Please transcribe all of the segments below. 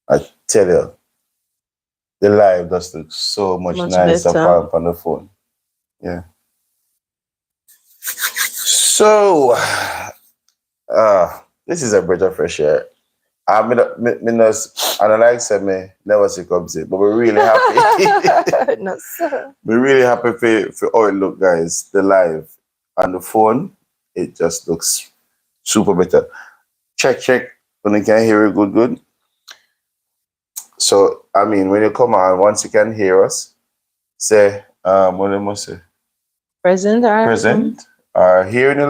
I tell you, the live just looks so much nicer better. on the phone. Yeah. So, this is a breath of fresh air. I mean, I don't like say me never see comes it, but we're really happy. No, sir. We're really happy for how it look, guys. The live on the phone, it just looks super better. Check. When you can hear it good. So, I mean, when you come on, once you can hear us, say, what I must say? Present. Present. Hearing you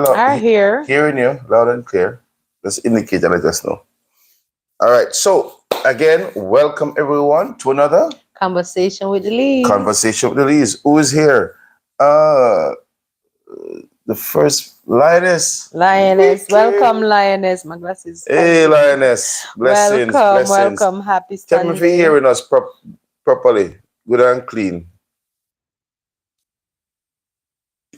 loud and clear. Just indicate and let us know. All right. So, again, welcome everyone to another Conversation with the lead. Conversation with the Lees. Who is here? The first Lioness. Welcome, Lioness. My glasses. Hey, Lioness. Blessings. Welcome. Happy Tell Sunday. me if you're hearing us properly, good and clean.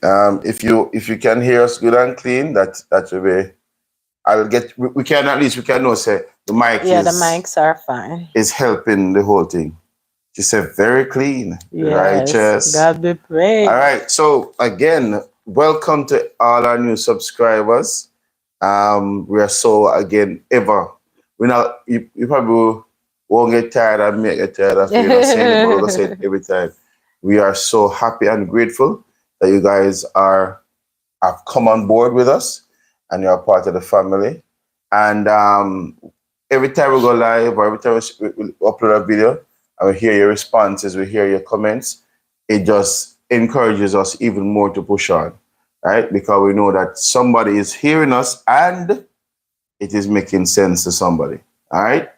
If you can hear us good and clean, that will be. We can know say the mic. Yeah, the mics are fine. Is helping the whole thing. She said very clean, righteous. God be praised. All right. So again, welcome to all our new subscribers. We are so again ever. You probably won't get tired of me, get tired of you saying it, but we're gonna say it every time. We are so happy and grateful that you guys have come on board with us and you're part of the family. And every time we go live or every time we upload a video and we hear your responses, we hear your comments, it just encourages us even more to push on, right? Because we know that somebody is hearing us and it is making sense to somebody, all right?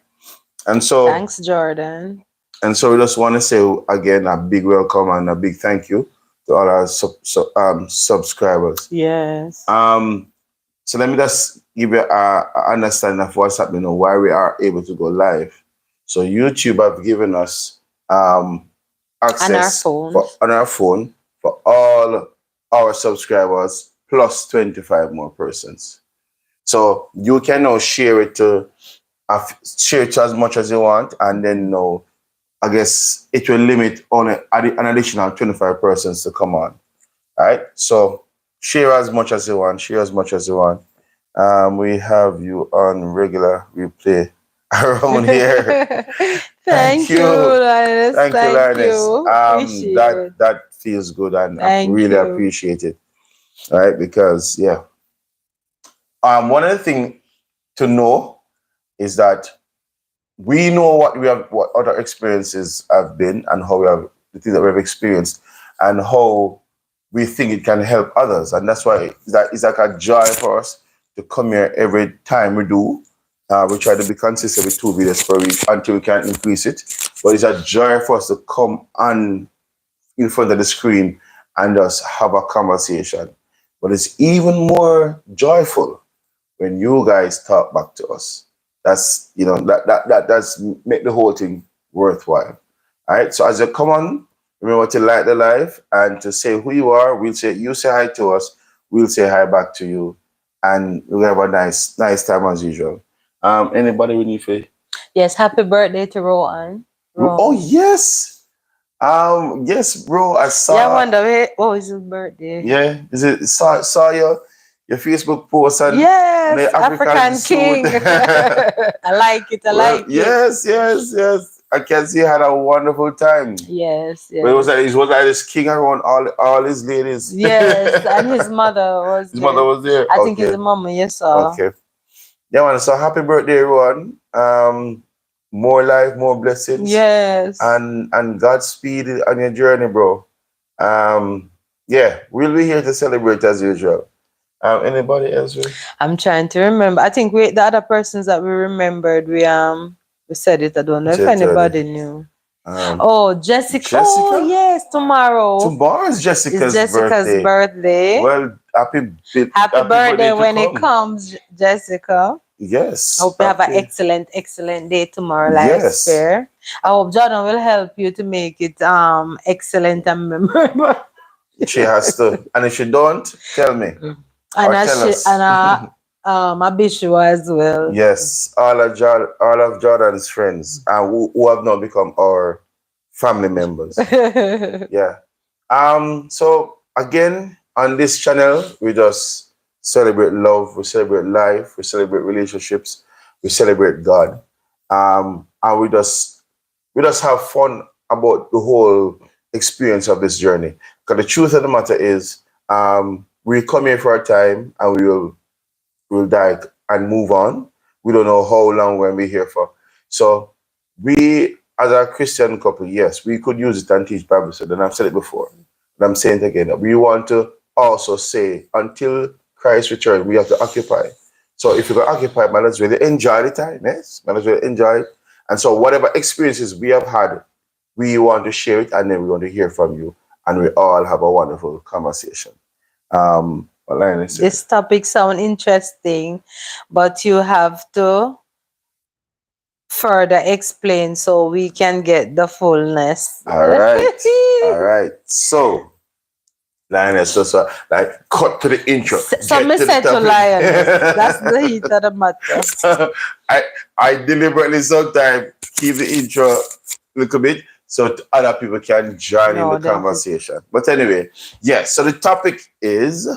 And so, thanks, Jordan. And so we just want to say again a big welcome and a big thank you to all our subscribers. Yes. So let me just give you an understanding of what's happening and why we are able to go live. So YouTube have given us access on our phone for all our subscribers plus 25 more persons. So you can now share it to as much as you want, and then I guess it will limit on an additional 25 persons to come on. All right. So share as much as you want. We have you on regular replay around here. Thank you, Linus. Thank you, Linus. That feels good, and I really appreciate it. All right, because one of the things to know is that we know what other experiences have been, and how the things that we have experienced, and how we think it can help others, and that's why it's like a joy for us to come here every time we do. We try to be consistent with 2 videos per week until we can increase it. But it's a joy for us to come on in front of the screen and just have a conversation. But it's even more joyful when you guys talk back to us. That's that's make the whole thing worthwhile. All right. So as you come on, remember to like the live and to say who you are. You say hi to us. We'll say hi back to you, and we'll have a nice time as usual. Anybody we need for? Yes, happy birthday to Rowan. Oh yes. Yes, bro. I saw. Yeah, I wonder what was his birthday? Yeah, is it saw your Facebook post and yes, African King. I like it. Yes. I can see he had a wonderful time. Yes. But it was like this king around all his ladies. Yes, and his mother was. His mother was there. I think his mama. Yes, sir. Okay. Yeah, man. So happy birthday, everyone. More life, more blessings. Yes. And Godspeed on your journey, bro. Yeah, we'll be here to celebrate as usual. Anybody else? I'm trying to remember. I think the other persons that we remembered, we said it. I don't know if anybody knew. Jessica. Oh, yes, tomorrow. Tomorrow is Jessica's birthday. Well, happy birthday when it comes, Jessica. Yes. I hope you have an excellent day tomorrow, Life's Fair. I hope Jordan will help you to make it excellent and memorable. She has to. And if she don't, tell me. Abishua as well. Yes, all of Jordan's friends, who have now become our family members. Yeah. So again, on this channel, we just celebrate love, we celebrate life, we celebrate relationships, we celebrate God. And we just have fun about the whole experience of this journey. Because the truth of the matter is, we come here for a time and we'll die and move on. We don't know how long we'll be here for. So we, as a Christian couple, yes, we could use it and teach Bible study. And I've said it before, and I'm saying it again. We want to also say, until Christ returns, we have to occupy. So if you're going to occupy, man, let's really enjoy the time, yes? Man, let's really enjoy it. And so whatever experiences we have had, we want to share it, and then we want to hear from you, and we all have a wonderful conversation. This topic sounds interesting, but you have to further explain so we can get the fullness. All right. All right. So, Lioness, just like cut to the intro. So me said to Lioness, that's the heat of the matter. I deliberately sometimes keep the intro a little bit so other people can join in the conversation. But anyway, yes. So the topic is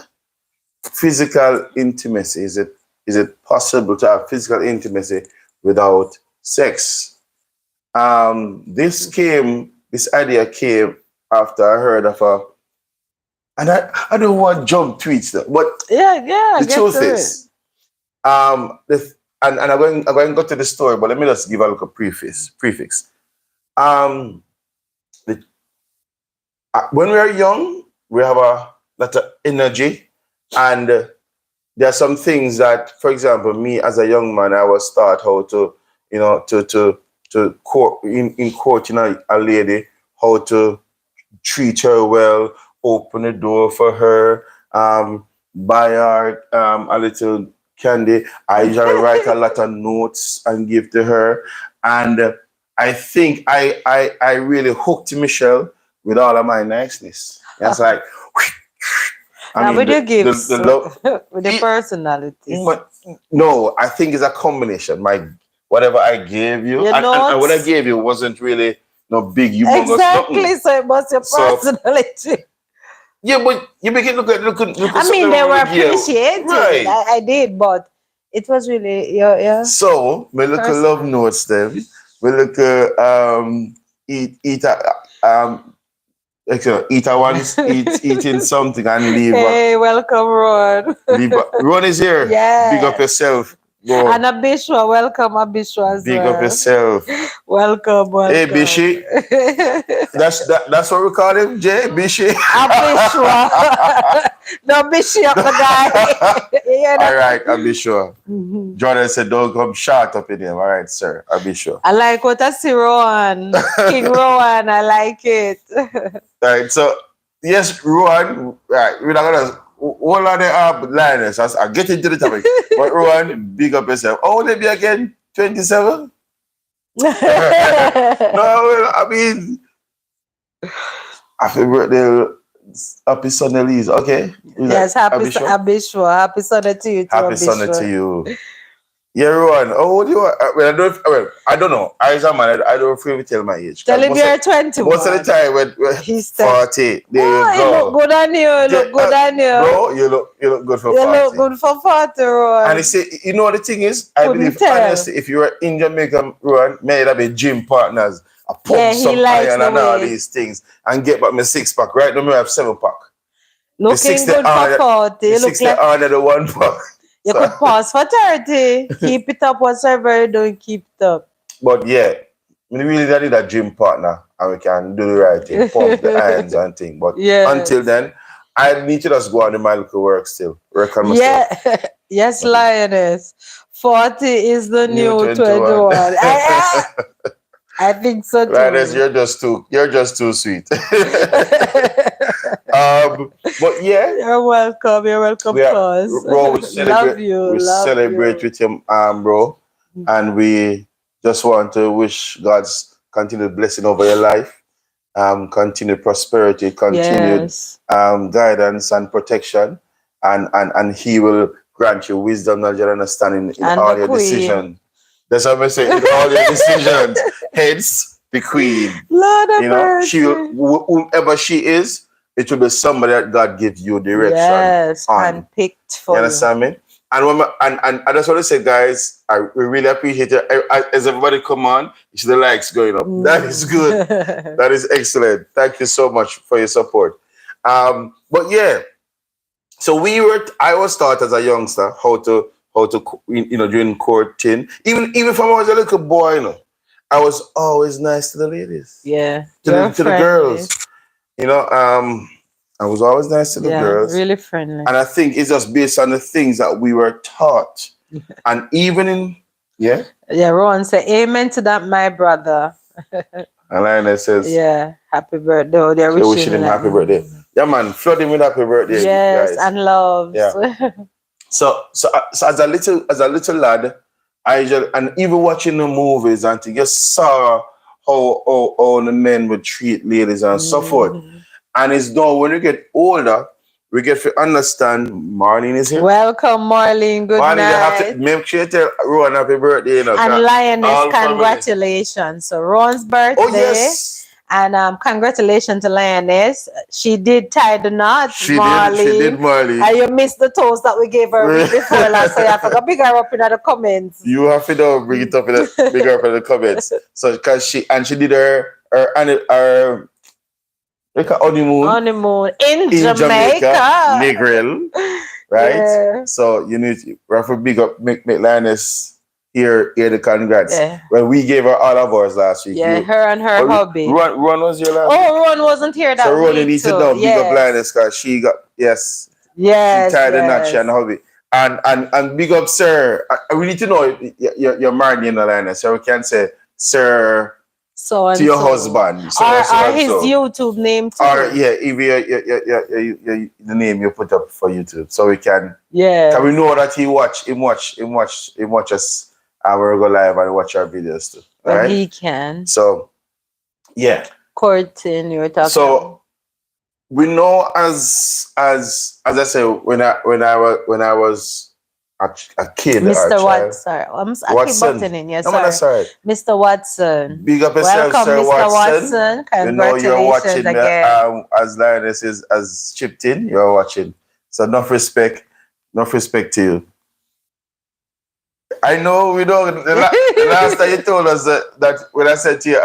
physical intimacy. Is it possible to have physical intimacy without sex? This idea came after I heard of and I don't want to jump tweets though, but the truth is, and I'm going to go to the story, but let me just give a little prefix. When we are young, we have a lot of energy, and there are some things that, for example, me as a young man, I was taught how to, to court in courting a lady, how to treat her well, open the door for her, buy her a little candy. I usually write a lot of notes and give to her. And I think I really hooked Michelle with all of my niceness. It's like, would you give the love, with the personality? No, I think it's a combination. Whatever I gave you, and what I gave you wasn't really no big humongous. Exactly, nothing. so it was your personality. Yeah, but you make it look. I mean, they were appreciated. Right. I did, but it was really yeah. So we look at love notes. Then we look at eating something and leave. Hey, welcome, Ron. Ron is here. Yeah. Big up yourself. Go. And Abishua, welcome Abishua as Big up yourself. Welcome. Hey, Bishi. That's what we call him, Jay? Bishi? Abishua. No, Bishi up the guy. All right, Abishua. Jordan said, don't come short up in him. All right, sir. Abishua. I like what I see, Rowan. King Rowan, I like it. All right, so, yes, Rowan, right, we're not going to all of the liners. I'll get into the topic. But Rowan, big up yourself. How old are you again? 27? No, I mean, happy birthday, happy Sunday, Lise. Okay. Yes, happy Abishua. Happy Sunday to you. Happy Sunday to you. Yeah, Rowan. Oh, what do you want? I don't know. I don't know if you tell my age. Tell him you're 21. Most of the time when he's 40, there you go. You look good on you. Bro, you look good for 40. You look good for 40, Rowan. And you see, you know what the thing is? I believe, honestly, if you were in Jamaica, Rowan, may have been gym partners. I pump some iron and all these things and get back my 6-pack. Right now, I have 7-pack. Looking good for 40. You look like under the 1-pack. You could pause for 30. Keep it up. Whatever you're doing, keep it up. But yeah, we really need a gym partner and we can do the right thing, pump the irons and things. But until then, I need to just go on the my little work still. Work on myself. Yeah. Yes, Lioness. 40 is the new 21. I think so too. Lioness, you're just too sweet. But yeah, you're welcome. You're welcome, bro. We celebrate with him, bro, and we just want to wish God's continued blessing over your life, continued prosperity, continued guidance and protection, and He will grant you wisdom, knowledge, and understanding in And all the your queen. decisions. That's what I say, in all your decisions. Hence, the queen. Lord of You know, mercy. whomever she is, it will be somebody that God gives you direction Yes, on. handpicked for You understand me? And when and I just want to say, guys, we really appreciate it. As everybody come on, you see the likes going up. That is good. That is excellent. Thank you so much for your support. But yeah, so I was taught as a youngster how to during courting. Even from I was a little boy, I was always nice to the ladies. Yeah, To the girls. I was always nice to the girls. Really friendly. And I think it's just based on the things that we were taught. And even in Rowan said, amen to that, my brother. And Lionel says, happy birthday. Oh, they're wishing him happy birthday. Yeah, man, flood him with happy birthday. Yes, guys. and love. Yeah. So as a little lad, and even watching the movies and to just saw how the men would treat ladies and so forth. And it's done when you get older, we get to understand. Marlene is here. Welcome, Marlene. Good night. You have to make sure you tell Rowan happy birthday. And Lioness, congratulations. So Rowan's birthday. Oh, yes. And congratulations to Lioness. She did tie the knot, Marlene. She did, Marlene. And you missed the toast that we gave her before last, so you have to go big her up in the comments. You have to bring it up big her up in the comments. So because she did her honeymoon in Jamaica. Negril, right? Yeah. So you have to big up, make Lioness hear the congrats. Yeah. When we gave her all of ours last week. Yeah, her and her hubby. Ron was here last week. Oh, Ron wasn't here that week. So Ron, you need to know, big up Lioness because she got, she tied the knot, she and hubby. And big up, sir. We need to know you're married in the Lioness, so we can say, sir, to your husband. Or his YouTube name too. Or if the name you put up for YouTube. So we can can we know that he watch us and we'll go live and watch our videos too. But right? He can. So courting you were talking about. We know as I said when I was a kid. Mr. Watson. I keep buttoning. Yes, sorry. Mr. Watson. Big up yourself, Sir Mr. Watson. Congratulations you're watching again. As Lioness has chipped in, you're watching. So enough respect to you. I know we don't. The last time you told us that when I said to you,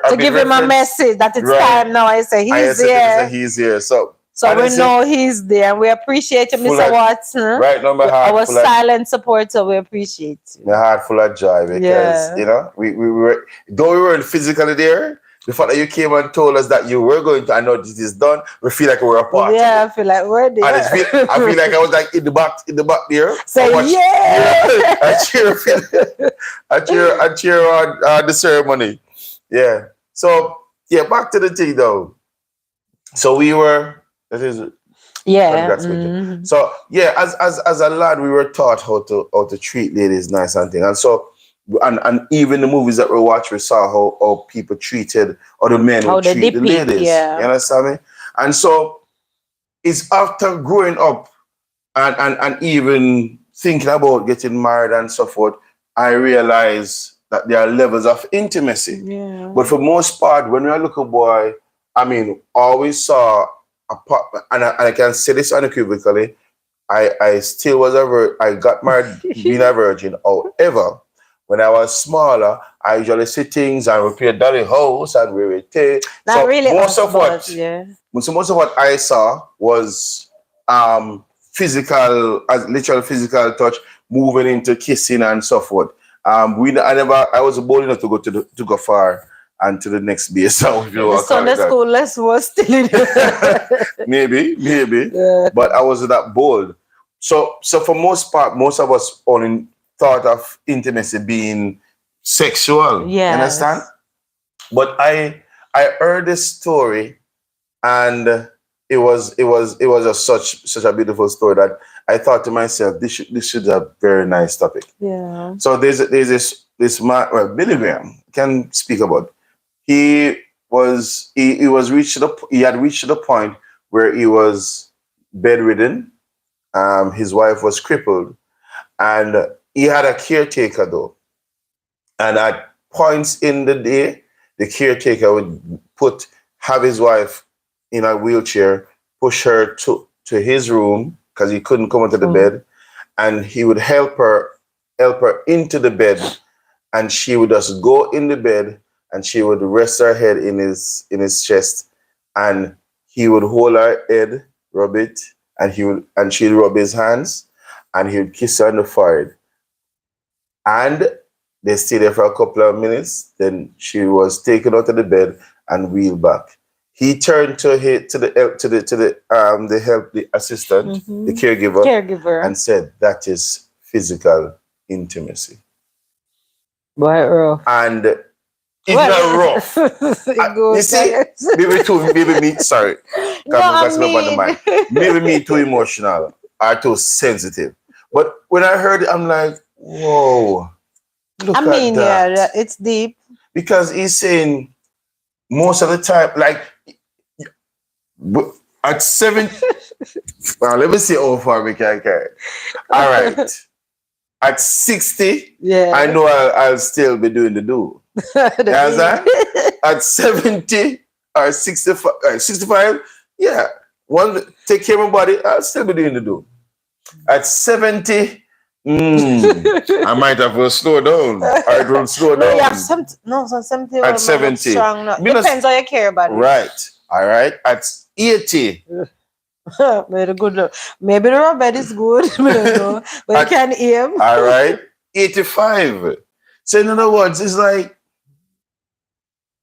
to give him a message that it's time now. I say he's here. So we know he's there. We appreciate you, Mr. Watson. Right now, my heart. Our silent supporter, we appreciate you. My heart full of joy because we were, though we weren't physically there. The fact that you came and told us that you were going to, I know this is done, we feel like we're a part. Yeah, I feel like we're there. And I feel like I was like in the back there. Say I cheer on the ceremony. Yeah. So back to the thing though. So we were. Mm-hmm. So as a lad, we were taught how to treat ladies nice and things, and so. And even the movies that we watched, we saw how people treated, or the men would treat the ladies. Yeah. You understand me? And so it's after growing up and even thinking about getting married and so forth, I realized that there are levels of intimacy. Yeah. But for most part, when you're a little boy, always saw a part, and I can say this unequivocally, I still was I got married being a virgin. However, when I was smaller, I usually see things and repair dolly house and we would take. So really most of what I saw was physical, literal physical touch, moving into kissing and so forth. I was bold enough to go far and to the next base. So the Sunday school lesson was still in maybe. Yeah. But I wasn't that bold. So for most part, most of us only thought of intimacy being sexual. Yeah. You understand? But I heard this story and it was such a beautiful story that I thought to myself, this should be a very nice topic. Yeah. So there's this man, Billy Graham can speak about. He had reached to the point where he was bedridden His wife was crippled, and he had a caretaker though. And at points in the day, the caretaker would have his wife in a wheelchair, push her to his room because he couldn't come into the bed, and he would help her into the bed, and she would just go in the bed, and she would rest her head in his chest, and he would hold her head, rub it, and she'd rub his hands, and he would kiss her on the forehead. And they stayed there for a couple of minutes. Then she was taken out of the bed and wheeled back. He turned to the assistant, the caregiver, and said, "That is physical intimacy." Boy, rough. And it's not rough. You see, maybe me. Sorry, maybe me too emotional or too sensitive. But when I heard it, I'm like, whoa. Look at that. Yeah, it's deep. Because he's saying most of the time, like at 7, well, let me see how far we can carry. All right. At 60, I know I'll still be doing the do. Understand? At 70 or 65, yeah. Take care of my body, I'll still be doing the do. At 70, I might have to slow down. I will slow down. Yeah, 70 at 70. Strong, depends how you care about it. Right. All right. At 80. Maybe the bed is good. I don't know. But you can aim. All right. 85. So in other words, it's like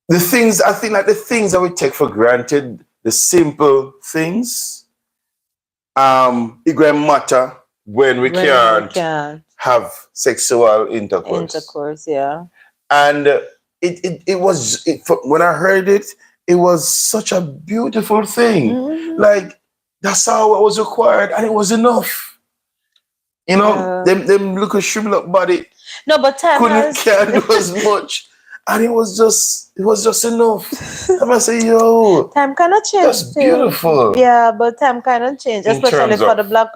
the things that we take for granted, the simple things, it going to matter when we can't have sexual intercourse. Yeah. And it was when I heard it, it was such a beautiful thing. Mm-hmm. Like that's how it was required, and it was enough. You know, them little shrivel up body. No, but time can't do as much. And it was just enough. I must say, yo, time kind of changed. That's beautiful. Yeah, but time kind of changed, especially for the black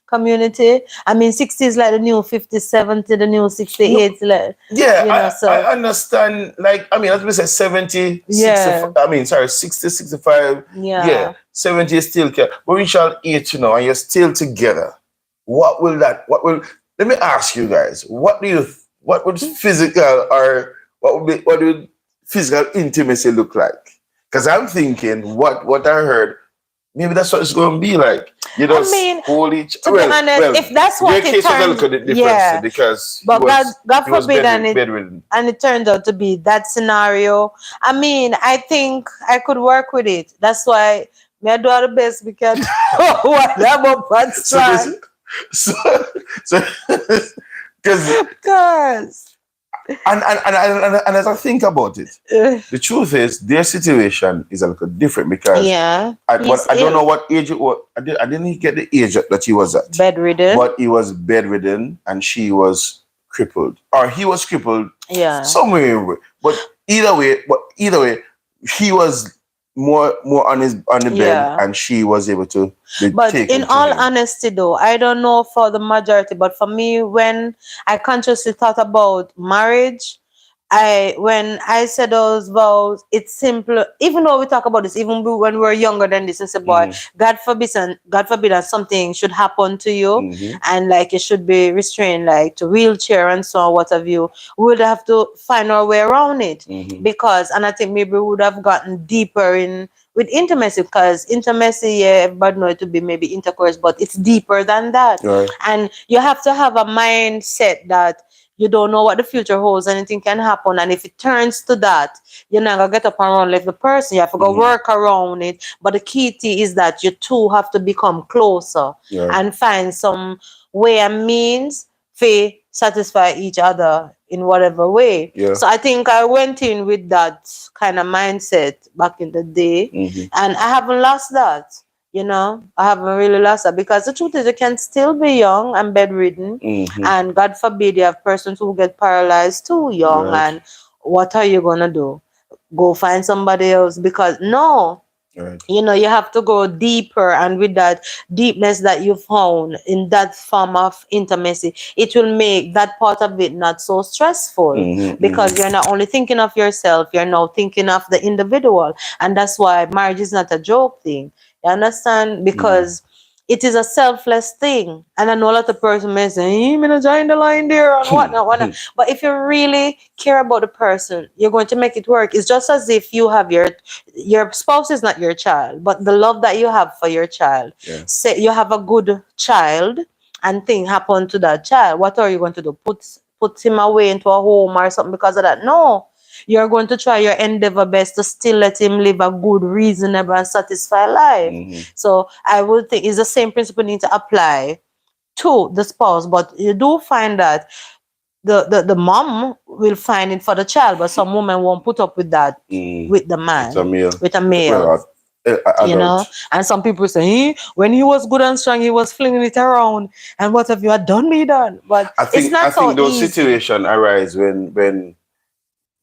community. I mean, 60 is like the new 50, 70, the new 68. Like, I understand. Like, I mean, as we say, 70, 60, 65. Yeah. 70 is still care. But we shall eat, and you're still together. Let me ask you guys, what would physical or what would physical intimacy look like? Because I'm thinking what I heard, maybe that's what it's going to be like. You know, hold each. To be honest, if that's what it turns, because but God forbid, and it turned out to be that scenario. I mean, I think I could work with it. That's why I do the best we can. Because. And as I think about it, the truth is their situation is a little different because I don't know what age it was. I didn't get the age that he was at. Bedridden. But he was bedridden and she was crippled. Or he was crippled somewhere. But either way, he was more on the bed and she was able to but in all honesty though, I don't know for the majority, but for me, when I consciously thought about marriage, when I said those vows, it's simple. Even though we talk about this, even when we were younger than this, and say, boy, God forbid that something should happen to you, and like it should be restrained, like to wheelchair and so on, what have you, we would have to find our way around it because, and I think maybe we would have gotten deeper with intimacy, because intimacy, everybody know it to be maybe intercourse, but it's deeper than that, and you have to have a mindset that you don't know what the future holds. Anything can happen. And if it turns to that, you're not going to get up and run like the person. You have to go work around it. But the key thing is that you two have to become closer and find some way and means to satisfy each other in whatever way. Yeah. So I think I went in with that kind of mindset back in the day. And I haven't lost that. I haven't really lost that, because the truth is you can still be young and bedridden, and God forbid you have persons who get paralyzed too young, and what are you going to do? Go find somebody else? Because no, Right. You have to go deeper, and with that deepness that you found in that form of intimacy, it will make that part of it not so stressful, because you're not only thinking of yourself, you're now thinking of the individual. And that's why marriage is not a joke thing. You understand? Because it is a selfless thing. And I know a lot of person may say, I'm gonna join the line there and whatnot. But if you really care about the person, you're going to make it work. It's just as if you have your spouse is not your child, but the love that you have for your child. Yeah. Say you have a good child and thing happen to that child. What are you going to do? Put him away into a home or something because of that? No. You're going to try your endeavor best to still let him live a good, reasonable, and satisfied life. So I would think it's the same principle need to apply to the spouse, but you do find that the mom will find it for the child, but some women won't put up with that with the man, It's a male. with a male. Well, adult. And some people say, when he was good and strong, he was flinging it around, and what have you had done me done? But it's I not so think those easy. situations arise when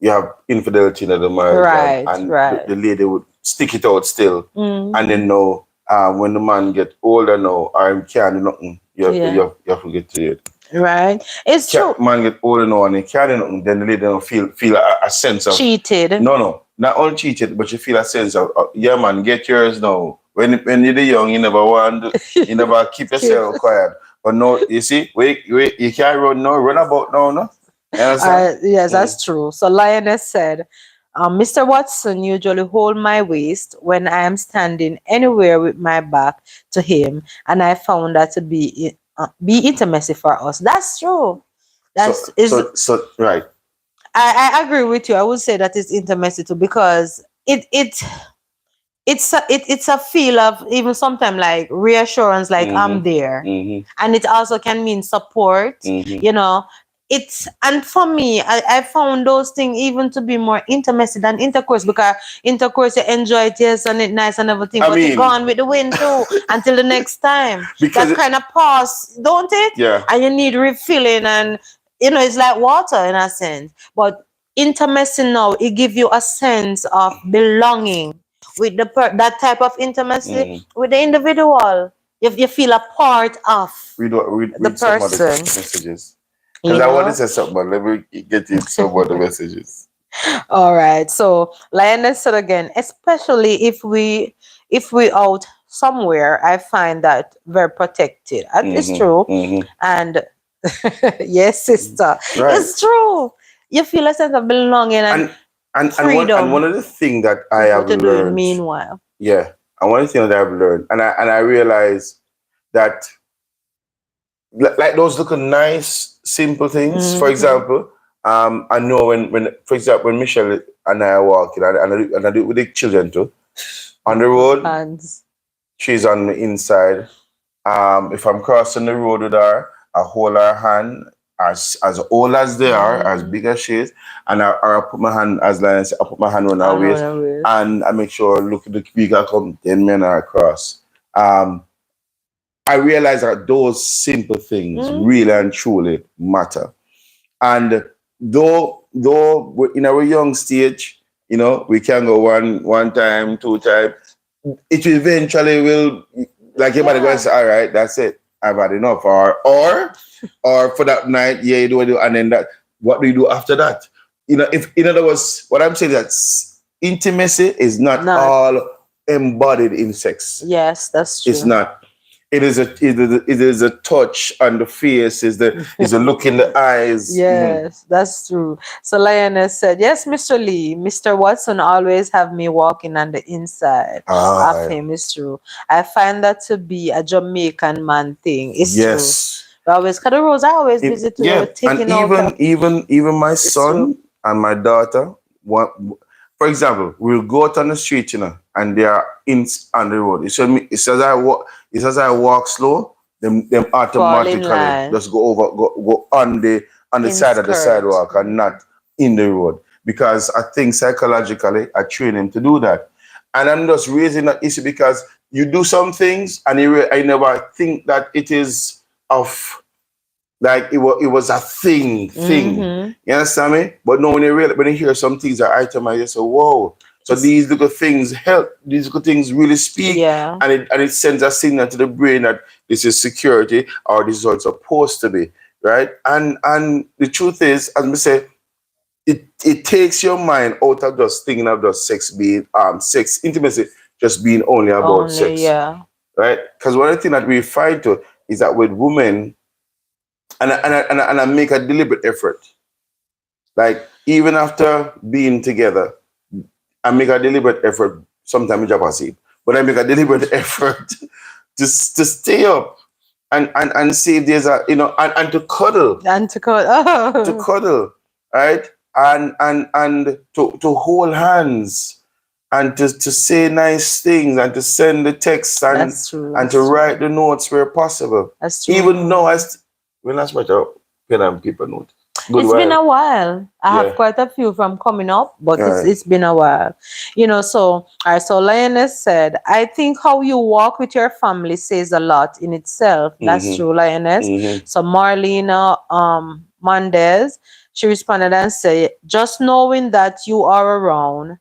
you have infidelity in the marriage, Right, and right. the lady would stick it out still, Mm. and then know when the man get older now, or him can't do nothing, you have to get to it. Right. It's true. Man get older now and he can't do nothing, then the lady don't feel a sense of Cheated. no, not only cheated, but you feel a sense of yeah, man, get yours now. When you're young, you never want, you never keep yourself quiet. But no, you see, wait, you can't run now, run about now, no. You understand? Yes, that's true. So Lioness said, Mr. Watson usually hold my waist when I am standing anywhere with my back to him, and I found that to be intimacy for us. That's true. So right. I agree with you. I would say that it's intimacy too, because it's a feel of even sometimes like reassurance, like I'm there. And it also can mean support. And for me, I found those things even to be more intimacy than intercourse, because intercourse you enjoy it, yes, and it nice and everything, but you're gone with the wind too until the next time. Because that kind of pause, don't it? Yeah. And you need refilling, and it's like water in a sense. But intimacy now, it gives you a sense of belonging with that type of intimacy with the individual. You feel a part of read the some of the person. messages. Because I want to say something, but let me get in some of the messages. All right. So Lioness said again, especially if we out somewhere, I find that very protected. And it's true. And yes, sister, Right. it's true. You feel a sense of belonging and freedom. And one of the things that I have learned, meanwhile. Yeah, and one of the things that I've learned, and I realize that like those little nice, simple things. For example, I know for example, when Michelle and I are walking, and I do it with the children too, on the road, Hands. she's on the inside. If I'm crossing the road with her, I hold her hand as old as they are, as big as she is, and I put my hand, as Lion said, I put my hand on her waist, and I make sure look at the vehicle come, then men are across. I realize that those simple things really and truly matter. And though we're in our young stage, we can go one time, two times. It eventually will, like everybody going to say, all right, that's it. I've had enough. Or for that night, you do it, and then that. What do you do after that? If in other words, what I'm saying is that intimacy is not all embodied in sex. Yes, that's true. It's not. It is a touch on the face, is a look in the eyes. Yes, that's true. So Lioness said, yes, Mr. Lee, Mr. Watson always have me walking on the inside of him. It's true. I find that to be a Jamaican man thing. It's true. Always, because the roads I always visit to. Yeah, and even my son and my daughter, for example, we'll go out on the street, and they are on the road. It says I walk slow, them automatically just go on the side of the sidewalk and not in the road. Because I think psychologically I train him to do that. And I'm just raising that issue because you do some things and I never think that it is of like it was a thing. You understand me? But no, when you hear some things that itemized, you say, whoa, So these little things help. These little things really speak, Yeah. and it sends a signal to the brain that this is security, or this is what it's supposed to be, right? And the truth is, as I say, it takes your mind out of just thinking of just sex intimacy just being only about Only, sex, yeah. right? Because one of the things that we find to is that with women, and I make a deliberate effort, like even after being together, I make a deliberate effort. Sometimes I drop asleep, but I make a deliberate effort to stay up and see if there's a and to cuddle, And to call, to oh, cuddle, right? And to hold hands and to say nice things and to send the texts that's true. and That's to true. write the notes where possible. That's Even true. though when I much a pen and paper note. Good It's been while. a while. I have Yeah. quite a few from coming up, but All right. it's been a while. So all right, so Lioness said, I think how you walk with your family says a lot in itself. That's Mm-hmm. true, Lioness. Mm-hmm. So Marlena Mendez, she responded and said, just knowing that you are around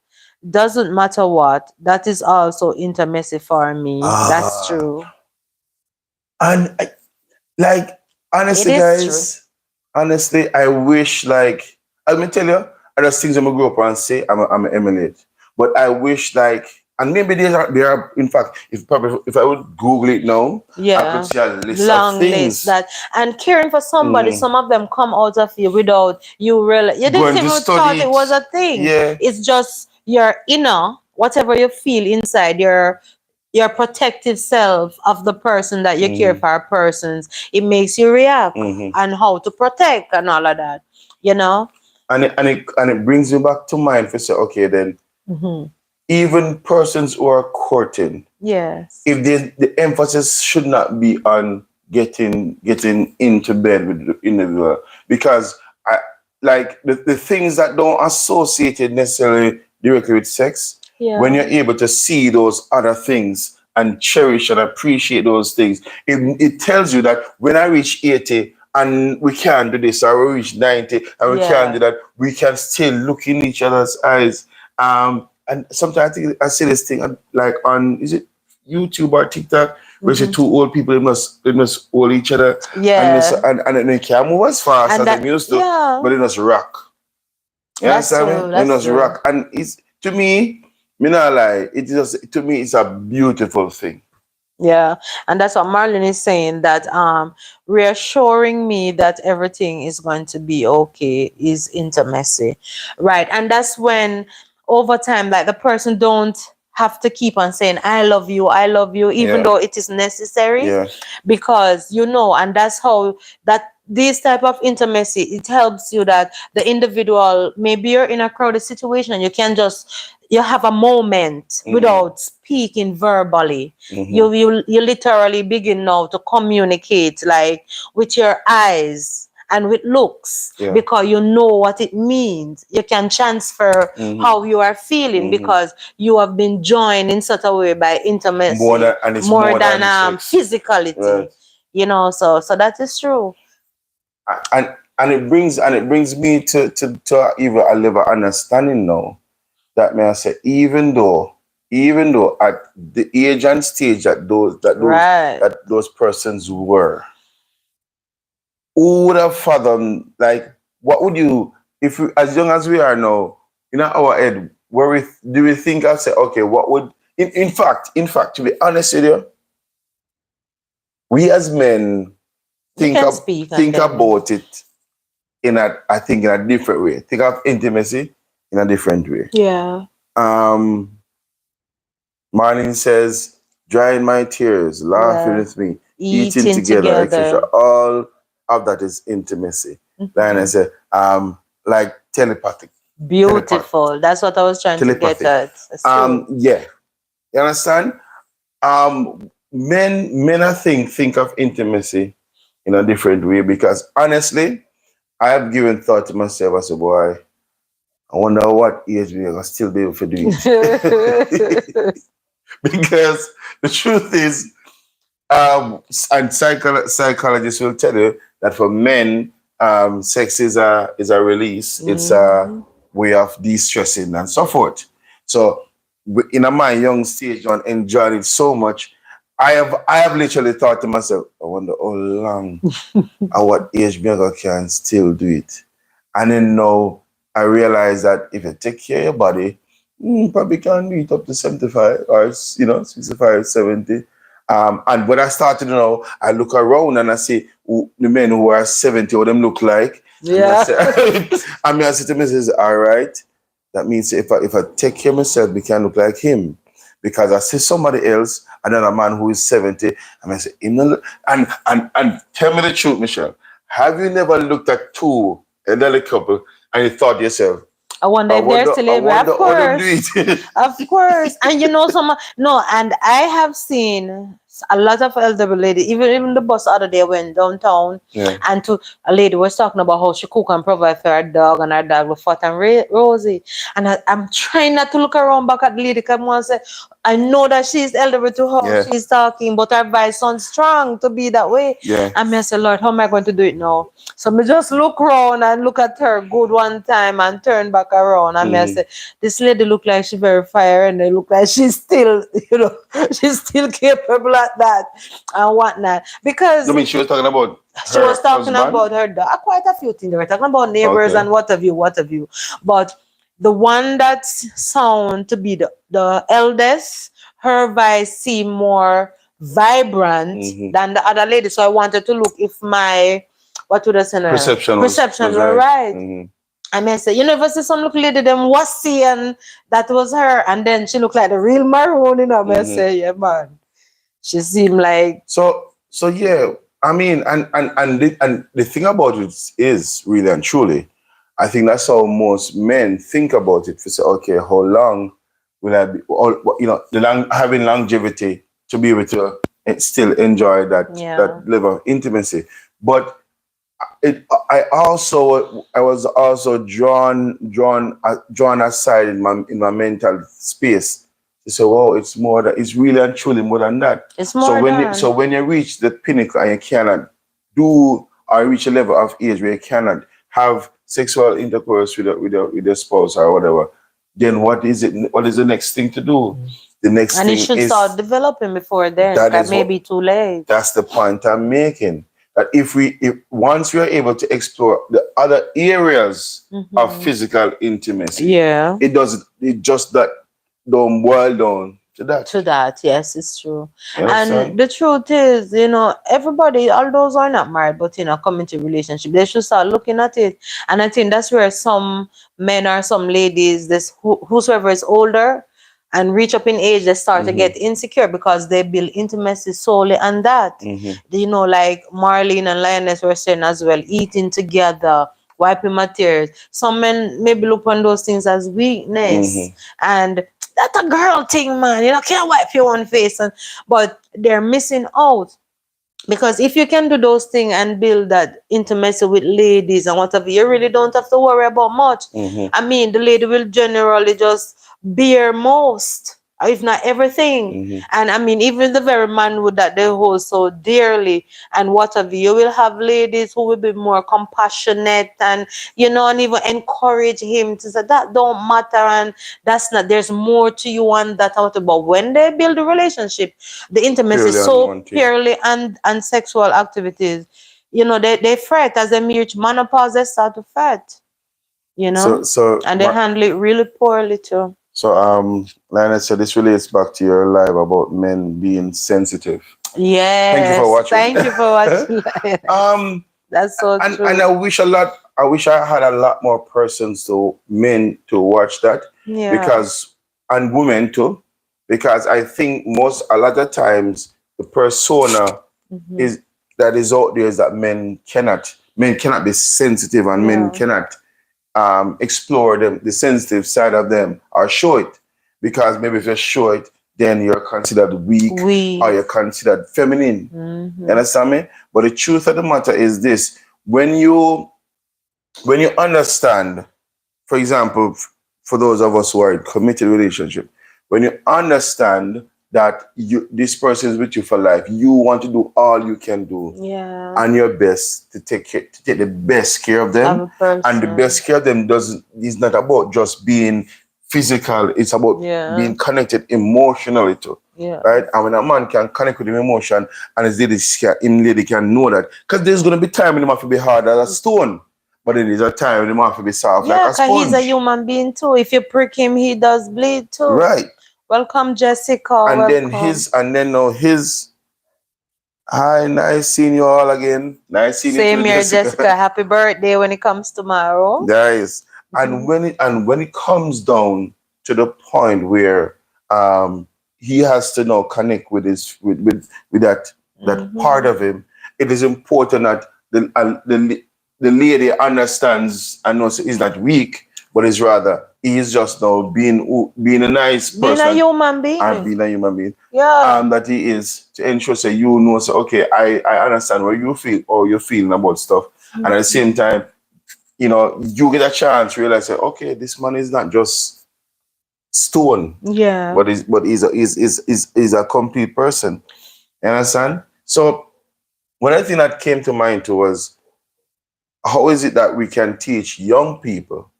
doesn't matter what, that is also intimacy for me. That's Ah. true. And like It honestly, is true. guys, honestly, I wish like let me tell you, I just things I'm gonna grow up and say I'm an emulate. But I wish like and maybe there are in fact if I would Google it now, I could Yeah. see a list of Long list things. that and caring for somebody, Mm. some of them come out of you without you really you didn't Going to even study thought it was it. a thing. Yeah. It's just your inner, whatever you feel inside, your protective self of the person that you care Mm-hmm. for persons. It makes you react Mm-hmm. and how to protect and all of that. You know? And it brings you back to mind for say, okay, then Hmm. even persons who are courting, Yes. if the emphasis should not be on getting into bed with the individual, because I like the things that don't associate it necessarily directly with sex. When Yeah. you're able to see those other things and cherish and appreciate those things, it tells you that when I reach 80 and we can't do this, or we reach 90 and we can't do Yeah. that, we can still look in each other's eyes. And sometimes I think I see this thing like on is it YouTube or TikTok where you see Hmm. two old people they must hold each other Yeah. and then they can't move as fast And as they that used to, yeah. but they must rock. You That's understand me? true. They That's must true. rock. And it's to me not lie, it is to me it's a beautiful thing. Yeah, and that's what Marlon is saying, that reassuring me that everything is going to be okay is intimacy. Right. And that's when over time, like, the person don't have to keep on saying I love you, even Yeah. though it is necessary, Yeah. because and that's how that this type of intimacy, it helps you that the individual, maybe you're in a crowded situation and you have a moment Mm-hmm. without speaking verbally. Mm-hmm. You literally begin now to communicate, like, with your eyes and with looks, Yeah. because you know what it means. You can transfer Mm-hmm. how you are feeling, Mm-hmm. because you have been joined in such a way by More intimacy than and it's more more than than sex. Right. physicality. So that is true. And it brings me to even a level of understanding now that may I say, even though at the age and stage that Right. those persons were, who would have fathomed, like, what would you, if we, as young as we are now, in our head, do we think I say, okay, what would in fact, to be honest with you, we as men You think can of speak and think then about it I think in a different way. Think of intimacy in a different way. yeah. Um Marlene says, drying my tears, laughing Yeah. with me, eating Eating together, etc. together. All of that is intimacy. Then I Mhm. say, like Beautiful. That's what I was trying to get telepathy. at. That's true. Yeah, you understand? Men, I think of intimacy in a different way because honestly, I have given thought to myself as a boy. I wonder what age we are still be able to do it. Because the truth is, and psychologists will tell you that for men, sex is a release. It's a Mhm. way of de-stressing and so forth. So in my young stage and enjoyed it so much, I have literally thought to myself, I wonder how long at what age Bianca can still do it. And then now I realize that if you take care of your body, probably can do it up to 75 or 65, 70. And when I started to know, I look around and I see the men who are 70, what them look like. Yeah. And I say to myself, all right, that means if I take care of myself, we can look like him. Because I see somebody else, another man who is 70, and I say, and tell me the truth, Michelle. Have you never looked at two elderly couple and you thought to yourself, I wonder if they're still able. Of course. Of course. And and I have seen a lot of elderly lady, even the bus the other day went downtown, and a lady was talking about how she cook and provide for her dog, and her dog was fat and rosy. And I'm trying not to look around back at the lady because I say, I know that she's elderly to how she's talking, but her voice sounds strong to be that way. And I say, Lord, how am I going to do it now? So me just look around and look at her good one time and turn back around. And I say, this lady look like she very fire, and they look like she's still, she's still capable at that and whatnot. Because I mean, she was talking about her dog. Quite a few things. They were talking about neighbors and what have you. But the one that sound to be the eldest, her voice seemed more vibrant than the other lady. So I wanted to look if my perceptions were right. I may say, if I see some little lady, them was seeing that was her, and then she looked like the real maroon, I may say, yeah, man. She seemed like so yeah. I mean, and the thing about it is really and truly, I think that's how most men think about it. To say, okay, how long will I be, or, having longevity to be able to still enjoy that level of intimacy. But I was also drawn aside in my mental space. So it's more that it's really and truly more than that. It's more so when you reach the pinnacle and you cannot do or reach a level of age where you cannot have sexual intercourse with your spouse or whatever, then what is it? What is the next thing to do? The next thing is, and it should start developing before then. That may be too late. That's the point I'm making. That if once we are able to explore the other areas of physical intimacy, it just that don't boil down to that. To that, yes, it's true. And the truth is, everybody, all those are not married, but come into relationship, they should start looking at it. And I think that's where some men or some ladies, whosoever is older and reach up in age, they start to get insecure because they build intimacy solely on that. Like Marlene and Lioness were saying as well, eating together, wiping my tears. Some men maybe look on those things as weakness. And that's a girl thing, man. Can't wipe your own face. But they're missing out. Because if you can do those things and build that intimacy with ladies and whatever, you really don't have to worry about much. I mean, the lady will generally just bear most, if not everything. And I mean, even the very man that they hold so dearly and whatever, you will have ladies who will be more compassionate and, and even encourage him to say that don't matter and that's not, there's more to you on that. But when they build a relationship, the intimacy is so purely and sexual activities, they fret as they reach menopause, they start to fret, and they handle it really poorly too. So, Lionel said this relates back to your live about men being sensitive. Yes. Thank you for watching. Thank you for watching. That's so true. And I wish I had a lot more men to watch that. Yeah. And women too. Because I think a lot of times the persona that is out there is that men cannot be sensitive and men cannot explore the sensitive side of them or show it, because maybe if you show it, then you're considered weak or you're considered feminine. You understand me? But the truth of the matter is this: when you understand, for example, for those of us who are in committed relationship, when you understand that this person is with you for life, you want to do all you can do and your best to take the best care of them. And the best care of them is not about just being physical. It's about Yeah. being connected emotionally too. Yeah. Right? And when a man can connect with him emotion and lady can know that. Because there's gonna be time when him have to be hard as a stone. But then there's a time when him have to be soft like Yeah, a because he's a sponge. human being too. If you prick him, he does bleed too. Right. Welcome, Jessica. And Welcome. then now his hi, nice seeing you all again. Nice seeing you Same too, here, Jessica. Jessica. Happy birthday when it comes tomorrow. Guys. And when it comes down to the point where he has to now connect with his with that part of him, it is important that the lady understands and knows he's not weak, but is rather he is just now being a nice person. Being a human being. And being a human being. Yeah. That he is to ensure say you know say okay, I understand where you feel or you're feeling about stuff. And at the same time, you know, you get a chance to realize that okay, this man is not just stone, Yeah. but is a complete person. You understand? So one other thing that came to mind too was how is it that we can teach young people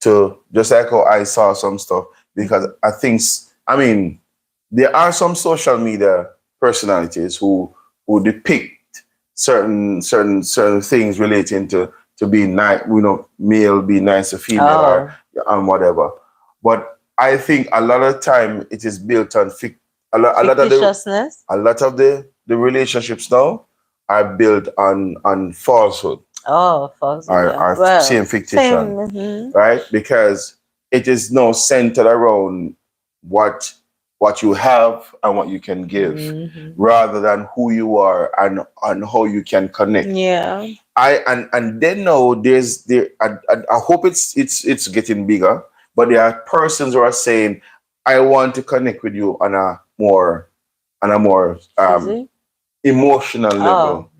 to just like how I saw some stuff because I mean there are some social media personalities who depict certain things relating to being nice, you know, male being nice to female or and whatever. But I think a lot of time it is built on a lot of the relationships now are built on falsehood. Falsehood. Or same fictitious, right? Because it is now centered around what you have and what you can give, rather than who you are and how you can connect. Yeah. And then now I hope it's getting bigger, but there are persons who are saying, I want to connect with you on a more emotional level,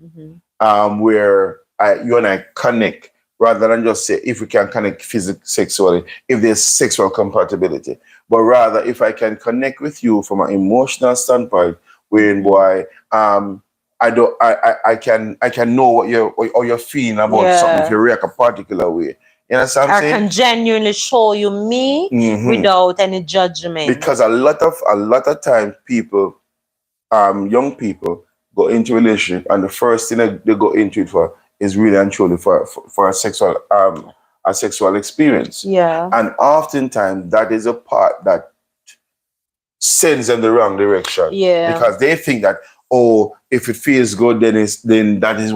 where you and I connect rather than just say if we can connect sexually, if there's sexual compatibility, but rather if I can connect with you from an emotional standpoint, wherein boy, I can know what you're feeling about something if you react a particular way. You know what I'm saying? I can genuinely show you me without any judgment. Because a lot of times people, young people go into a relationship and the first thing they go into it for is really and truly for a sexual experience. Yeah. And oftentimes that is a part that sends in the wrong direction. Yeah. Because they think that, oh, if it feels good, then that is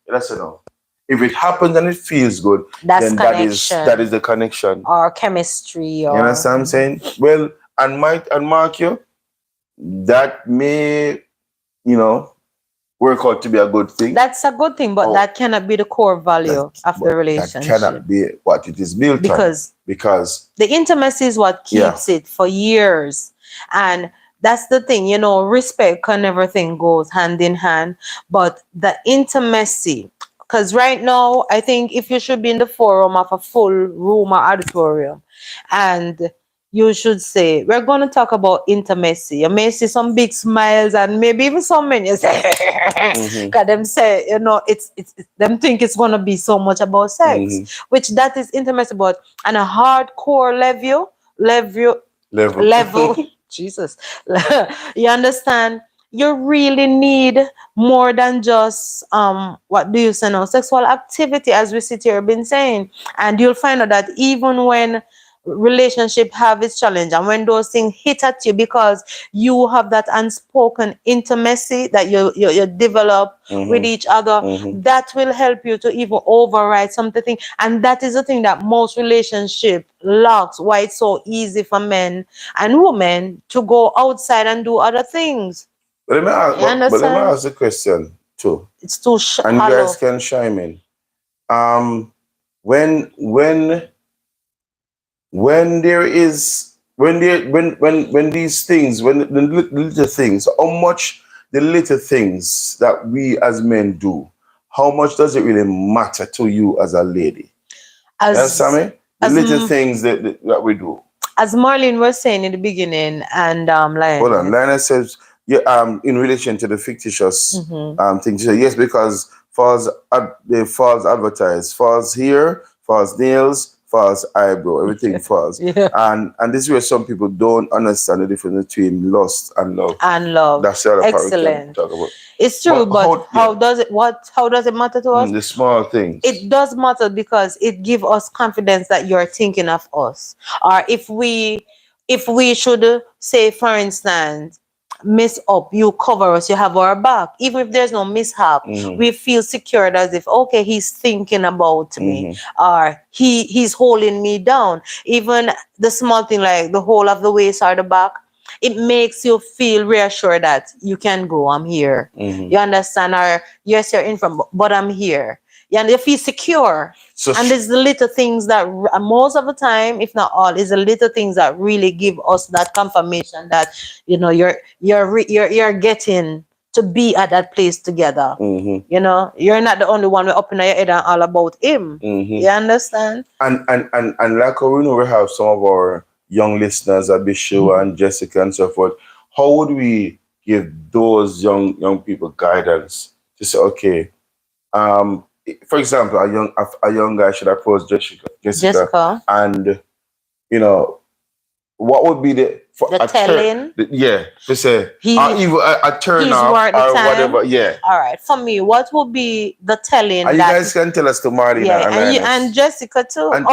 let's know. If it happens and it feels good, then that is the connection. Or chemistry. You understand what I'm saying? Well, and mark you, that may, you know, work out to be a good thing. That's a good thing, but that cannot be the core value of the relationship. That cannot be what it is built on. Because the intimacy is what keeps it for years. And that's the thing, you know, respect and everything goes hand in hand. But the intimacy, because right now, I think if you should be in the forum of a full room or auditorium, and you should say, we're going to talk about intimacy. You may see some big smiles and maybe even some men, you say, because them say, you know, it's them think it's going to be so much about sex, which that is intimacy, but on a hardcore level, Jesus, you understand? You really need more than just what do you say now, sexual activity, as we sit here been saying. And you'll find out that even when relationship have its challenge and when those things hit at you, because you have that unspoken intimacy that you develop with each other, that will help you to even override something. And that is the thing that most relationship lacks, why it's so easy for men and women to go outside and do other things. But let me ask the question too. It's too and you guys can chime in. When these things, when the little things, how much the little things that we as men do, how much does it really matter to you as a lady? The little things that we do. As Marlene was saying in the beginning, and hold on, Lionel says, yeah, in relation to the fictitious thing, she said, yes, because false advertise, false hair, false nails, false eyebrow, everything falls. Yeah. And this is where some people don't understand the difference between lust and love. And love. That's the other part we can Excellent. talk about. It's true, but how does it matter to us? The small things. It does matter because it gives us confidence that you're thinking of us. Or if we should say, for instance, miss up, you cover us, you have our back. Even if there's no mishap, we feel secured as if, okay, he's thinking about me, or he's holding me down. Even the small thing like the whole of the waist or the back, it makes you feel reassured that you can go, I'm here. You understand? Or yes, you're in from, but I'm here. Yeah, and you feel secure. So, and it's the little things that most of the time, if not all, is the little things that really give us that confirmation that you're getting to be at that place together. You know, you're not the only one with up in your head and all about him. You understand? And like how we know we have some of our young listeners, Abishu and Jessica and so forth. How would we give those young people guidance to say, okay, for example, a young guy should approach Jessica, and what would be the telling? To say a turn off or whatever. Yeah. All right. For me, what would be the telling? And you guys can tell us to Marty and Jessica too. And,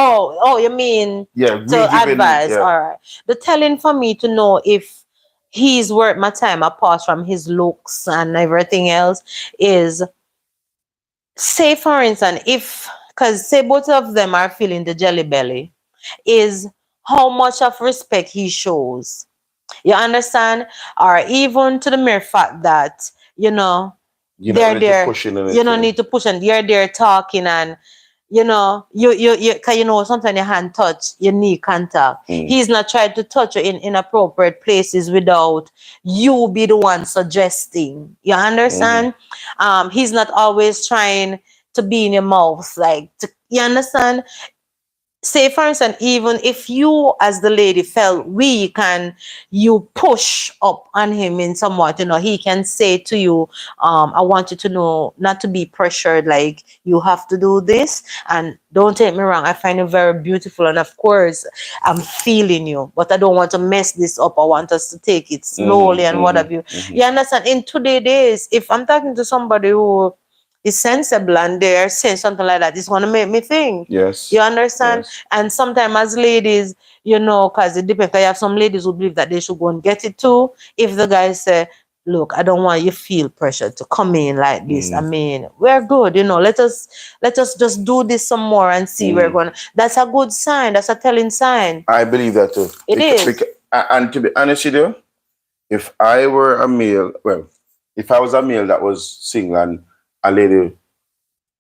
you mean to advise? All right. The telling for me to know if he's worth my time apart from his looks and everything else is, say for instance, because say both of them are feeling the jelly belly, is how much of respect he shows. You understand? Or even to the mere fact that, they're there. You don't need to push, and you're there talking, and you cause sometimes your hand touch, your knee contact. He's not trying to touch you in inappropriate places without you be the one suggesting. You understand? He's not always trying to be in your mouth, you understand? Say for instance, even if you as the lady felt weak and you push up on him in somewhat, he can say to you, I want you to know not to be pressured, like you have to do this. And don't take me wrong, I find you very beautiful, and of course I'm feeling you, but I don't want to mess this up. I want us to take it slowly and what have you. You understand? In today's days, if I'm talking to somebody who is sensible and they're saying something like that, it's going to make me think. Yes. You understand? Yes. And sometimes as ladies, because it depends. I have some ladies who believe that they should go and get it too. If the guy say, look, I don't want you to feel pressure to come in like this. I mean, we're good. Let us just do this some more and see where we're going. That's a good sign. That's a telling sign. I believe that too. It is. And to be honest with you, if I were a male, if I was a male that was single and a lady,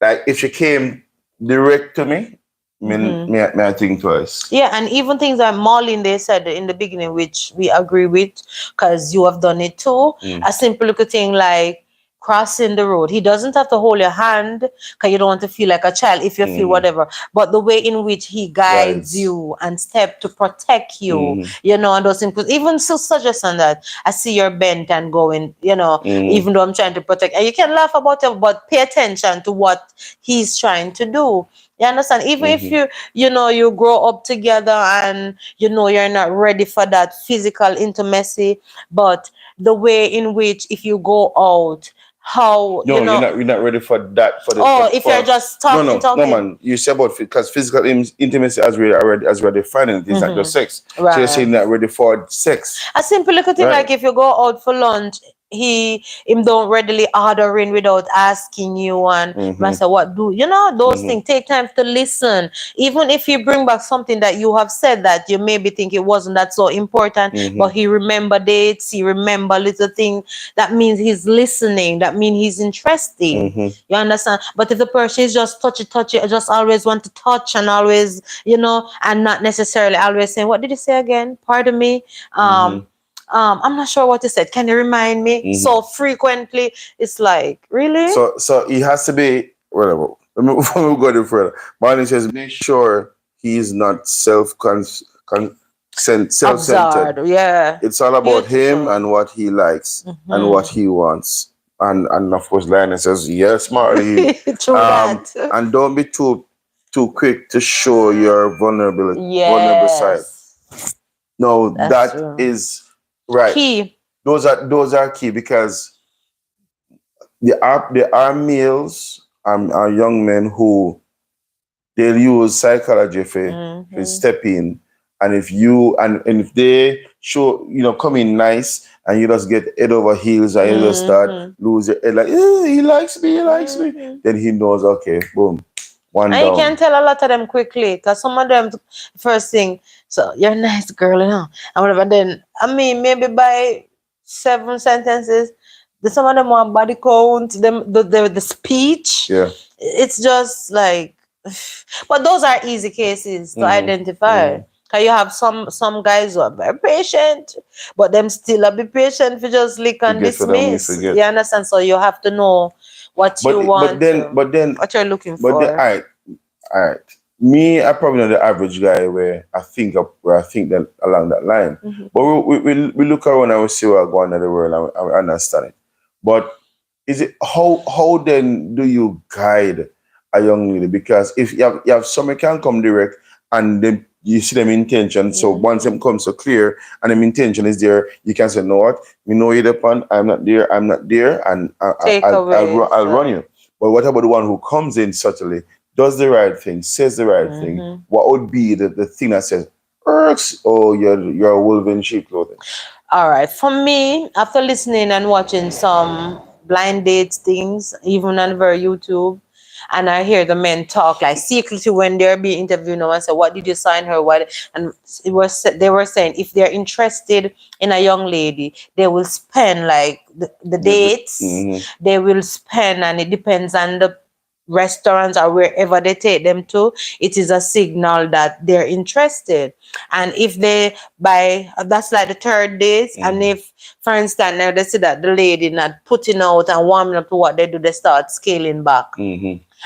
like if she came direct to me, may I think twice. Yeah, and even things that Marlene, they said in the beginning, which we agree with, because you have done it too. A simple little thing like crossing the road. He doesn't have to hold your hand because you don't want to feel like a child if you feel whatever. But the way in which he guides you and step to protect you, and those things. Even so suggesting that I see you're bent and going, even though I'm trying to protect. And you can laugh about it, but pay attention to what he's trying to do. You understand? Even if you grow up together and you're not ready for that physical intimacy, but the way in which if you go out, how you're not ready for that. You're just talking. No, man. You say about because physical intimacy as we're defining it, it's not just sex. Right. So you're saying not ready for sex. A simple little thing like if you go out for lunch, him don't readily order in without asking you and master what do those things. Take time to listen. Even if he bring back something that you have said that you maybe think it wasn't that so important, but he remember dates, he remember little things, that means he's listening, that means he's interesting. You understand? But if the person is just touchy, just always want to touch and always and not necessarily always saying, what did you say again? Pardon me. I'm not sure what you said. Can you remind me? So frequently, it's like, really? So he has to be, whatever. Let me go further. Marlene says, make sure he's not self-centered. Yeah. It's all about him and what he likes and what he wants. And of course, Lionel says, yes, Marlene. True that. And don't be too too quick to show your vulnerable side. Yes. No, That's that true. is right. Key. Those are key because there are males are young men who they'll use psychology for step in, and if they show come in nice and you just get head over heels and you just start lose your head like he likes me, then he knows okay, boom, one And down. you can tell a lot of them quickly because some of them first thing, so you're a nice girl, and whatever. Then I mean, maybe by 7 sentences, some of them want body count, the speech. Yeah. It's just like, but those are easy cases to identify. Cause you have some guys who are very patient, but them still a be patient for just lick and Forget what I mean, dismiss. forget. You understand? So you have to know what you want, but then what you're looking but then for. all right. Me, I probably not the average guy where I think that along that line. But we look around and we see what's going on in the world and we understand it. But is it how then do you guide a young lady? Because if you have somebody can come direct and then you see them intention. So once them comes so clear and them intention is there, you can say, no what, we know you're the pan, I'm not there, and I'll run you. But what about the one who comes in subtly, does the right thing, says the right thing? What would be the thing that says, irks, oh, you're a wolf in sheep clothing? All right. For me, after listening and watching some blind dates things, even on their YouTube, and I hear the men talk like secretly when they're being interviewed, and say, "What did you sign her? What?" And they were saying if they're interested in a young lady, they will spend like the dates. They will spend, and it depends on the restaurants or wherever they take them to. It is a signal that they're interested. And if they buy, that's like the third date. And if, for instance, now they see that the lady not putting out and warming up to what they do, they start scaling back.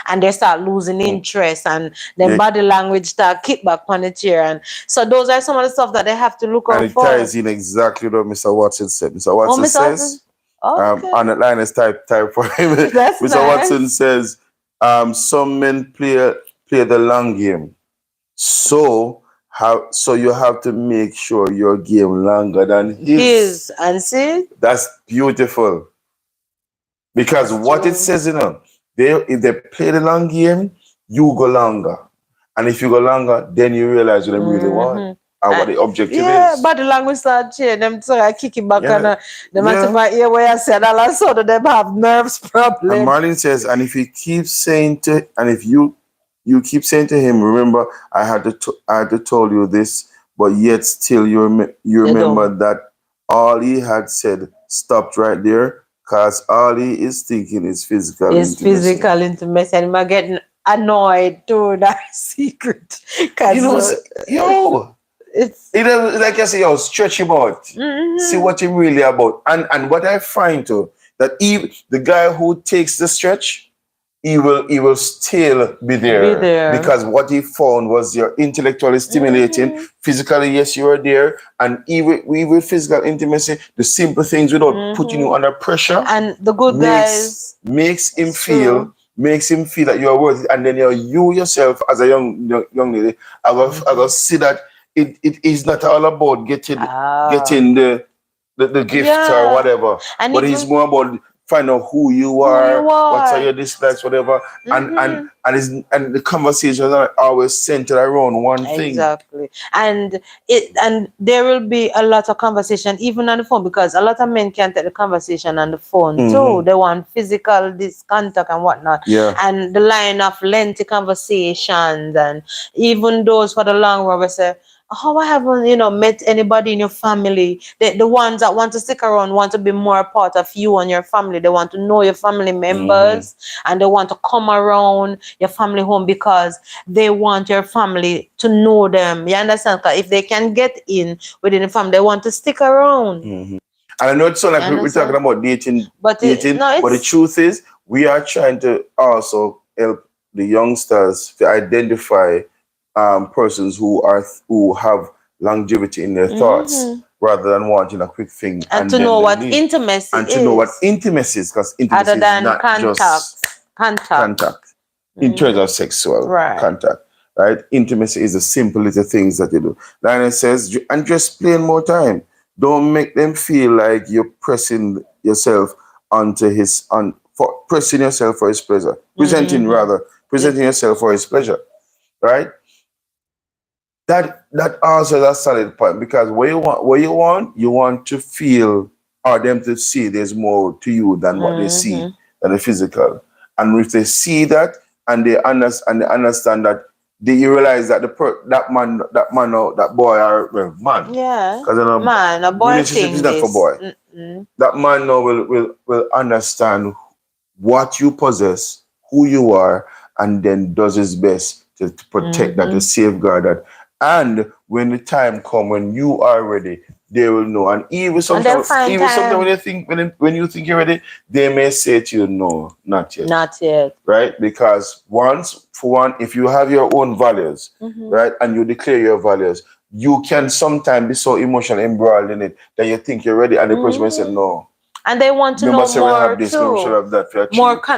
And they start losing interest, and then body language start kick back on the chair. And so those are some of the stuff that they have to look out for. And it ties in exactly what Mr. Watson said. Mr. Watson says, on the line is type for him. Mr. Watson says, some men play the long game. So you have to make sure your game longer than his. And see? That's beautiful. Because that's what true. It says, if they play the long game, you go longer. And if you go longer, then you realize what they really want and what the objective is. Yeah, but the language start changing. Them so I kick it back and them to my ear where I said all of a sudden them have nerves problem. And Marlene says, and if he keeps saying if you keep saying to him, remember, I had to tell you this, but yet still you remember that all he had said stopped right there, because all he is thinking is physical intimacy. Physical intimacy, and I'm getting annoyed to that secret. It's like I say, stretch him out. See what he's really about. And what I find too, that the guy who takes the stretch, he will still be there. Because what he found was you're intellectually stimulating. Physically, yes, you are there. And even with physical intimacy, the simple things without putting you under pressure. And the good guys makes him feel that you are worth it. And then you yourself as a young lady, I will see that it is not all about getting the gift or whatever. But it's more about find out who you are, what are your dislikes, whatever, and the conversations are always centered around one thing. Exactly, and there will be a lot of conversation even on the phone, because a lot of men can't take the conversation on the phone too. They want physical contact and whatnot. And the line of lengthy conversations, and even those for the long run, we say, how I haven't, met anybody in your family. The ones that want to stick around want to be more a part of you and your family. They want to know your family members, and they want to come around your family home because they want your family to know them. You understand? Because if they can get in within the family, they want to stick around. And I know it's so like we're talking about dating, but the truth is we are trying to also help the youngsters to identify persons who have longevity in their thoughts, rather than wanting a quick thing, and to know what intimacy is. And to know what intimacy is, because intimacy other than is not just contact. contact. in terms of sexual contact, right? Intimacy is the simple little things that you do. Lionel says, and just spend more time. Don't make them feel like you're pressing yourself for pressing yourself for his pleasure. Presenting yourself for his pleasure, right? That answers a solid point, because you want to feel, or them to see there's more to you than what they see, than the physical. And if they see that and they understand that, you realize that that boy, or well, man, because man, a boy relationship is not for boy. That man now will understand what you possess, who you are, and then does his best to protect that, to safeguard that. And when the time comes, when you are ready, they will know. And even sometimes when you think you're ready, they may say to you, no, not yet. Not yet. Right? Because for one, if you have your own values, right, and you declare your values, you can sometimes be so emotionally embroiled in it that you think you're ready, and the person will say no. And they want to know more too.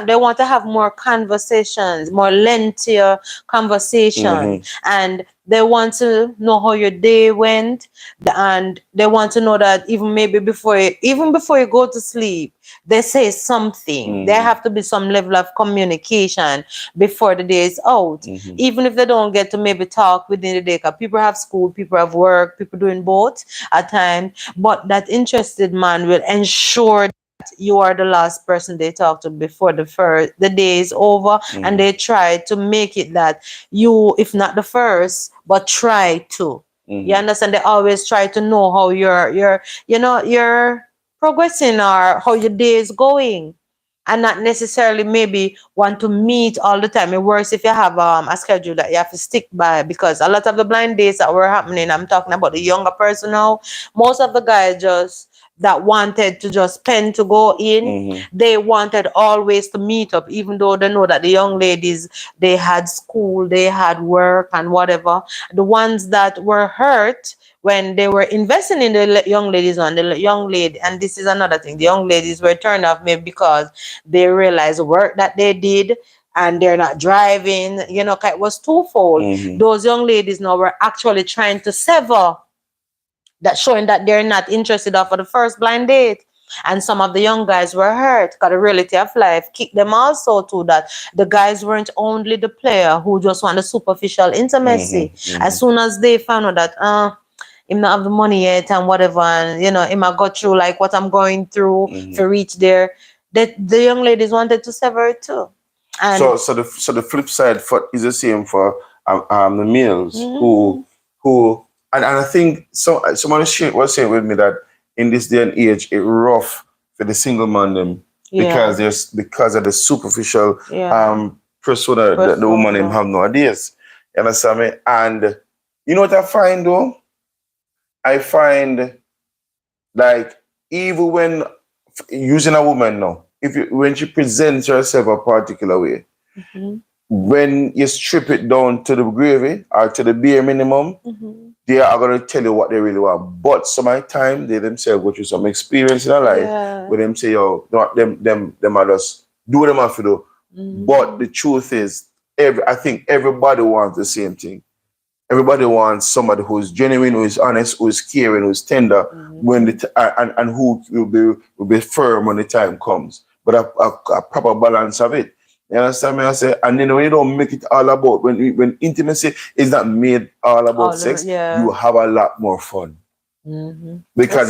They want to have more conversations, more lengthier conversation, and they want to know how your day went, and they want to know that even before you go to sleep, they say something. There have to be some level of communication before the day is out, even if they don't get to maybe talk within the day. Because people have school, people have work, people doing both at times. But that interested man will ensure that you are the last person they talk to before the day is over, and they try to make it that you, if not the first, but try to. You understand? They always try to know how you're progressing, or how your day is going, and not necessarily maybe want to meet all the time. It works if you have a schedule that you have to stick by, because a lot of the blind dates that were happening, I'm talking about the younger person now, most of the guys that wanted to just spend to go in, they wanted always to meet up, even though they know that the young ladies, they had school, they had work and whatever. The ones that were hurt when they were investing in the young ladies, and and this is another thing, the young ladies were turned off maybe because they realized the work that they did, and they're not driving, it was twofold. Those young ladies now were actually trying to sever that, showing that they're not interested after the first blind date. And some of the young guys were hurt, because the reality of life kicked them also to that. The guys weren't only the player who just want the superficial intimacy. As soon as they found out that him not have the money yet and whatever, and him I got through like what I'm going through to reach there, that the young ladies wanted to sever it too. And so the flip side is the same for the males who and I think someone was saying with me that in this day and age, it's rough for the single man them, because of the superficial persona that the woman them have nowadays. You understand me? And you know what I find though? I find like, even when using a woman now, when she presents herself a particular way, when you strip it down to the gravy or to the bare minimum, they are going to tell you what they really want. But some of the time, they themselves go through some experience in their life where them say, yo, them are just do what they have to do. But the truth is, I think everybody wants the same thing. Everybody wants somebody who is genuine, who is honest, who is caring, who is tender, and who will be firm when the time comes. But a proper balance of it. You understand me? I say, and then when you don't make it all about, when intimacy is not made all about sex, you have a lot more fun. Because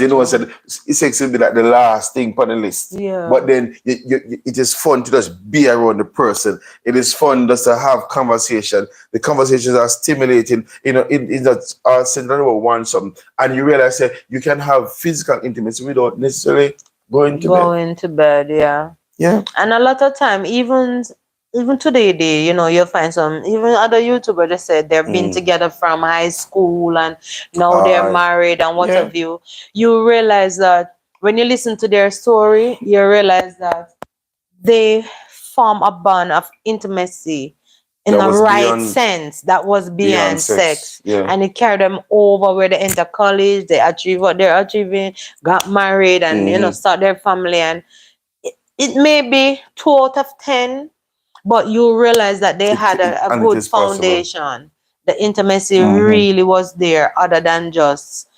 sex will be like the last thing on the list. But then it is fun to just be around the person. It is fun just to have conversation. The conversations are stimulating. It's all centered about one something. And you realize that you can have physical intimacy without necessarily going to bed. Yeah. And a lot of time, even today, you'll find some, even other YouTubers, they said they've been together from high school and now they're married and what have you. You realize that when you listen to their story, you realize that they form a bond of intimacy in the right sense that was beyond sex. And it carried them over where they enter college, they achieve what they're achieving, got married and, start their family. And it may be 2 out of 10, but you realize that they had a And it good is possible. foundation. The intimacy Mm-hmm. really was there, other than just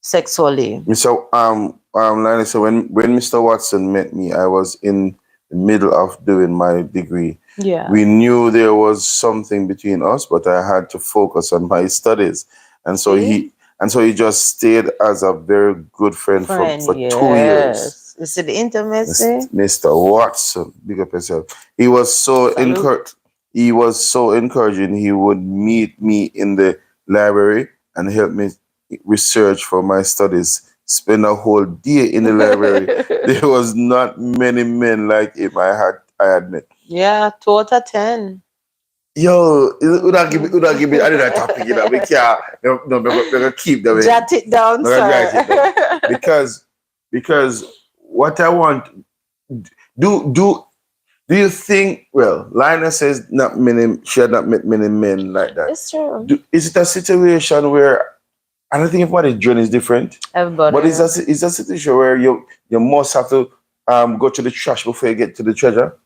sexually. So Lionel, so when Mr. Watson met me, I was in the middle of doing my degree. Yeah. We knew there was something between us, but I had to focus on my studies. And so See? he just stayed as a very good friend Friend, for 2 years. yes. You see the intimacy? Mr. Watson, big up yourself. He was so Salute. he was so encouraging. He would meet me in the library and help me research for my studies. Spend a whole day in the library. There was not many men like him I had met. Yeah, 2 out of 10. Yo, would not give me another topic, you know. We can't no, we're gonna keep the way. Jot it down, We're gonna write it down. sir. Because what I want do do do you think, well, Lina says not many, she had not met many men like that. It's true. Is it a situation where, I don't think everybody's journey is different, Everybody. but is a situation where you must have to go to the trash before you get to the treasure?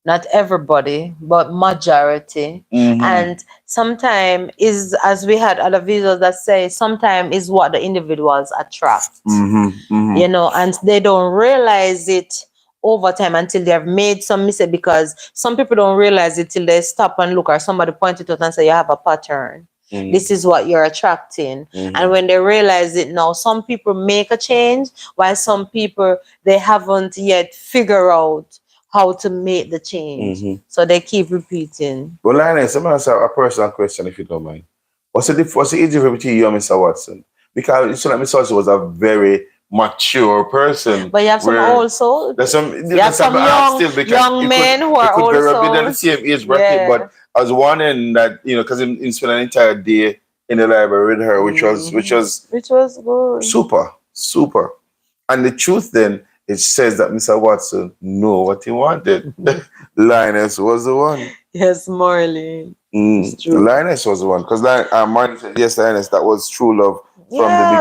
Not everybody, but majority. Mm-hmm. And sometimes is, as we had other videos that say, sometimes is what the individuals attract. Mm-hmm. Mm-hmm. You know, and they don't realize it over time until they have made some mistake, because some people don't realize it till they stop and look, or somebody point it out and say, you have a pattern. Mm-hmm. This is what you're attracting. Mm-hmm. And when they realize it now, some people make a change, while some people, they haven't yet figured out how to make the change. Mm-hmm. So they keep repeating. Well, Lioness, I'm going to ask a personal question, if you don't mind. What's the age difference between you and Mr. Watson? Because it's like Mr. Watson was a very mature person. But you have some also. There's some young men who are could also. very be the same age bracket, Yeah. but I was wondering that, you know, because he spent an entire day in the library with her, which was good. Super. And the truth then, it says that Mr. Watson knew what he wanted. Lioness was the one. Yes, Marlene. It's true. Lioness was the one. Because Marlene said, yes, Lioness, that was true love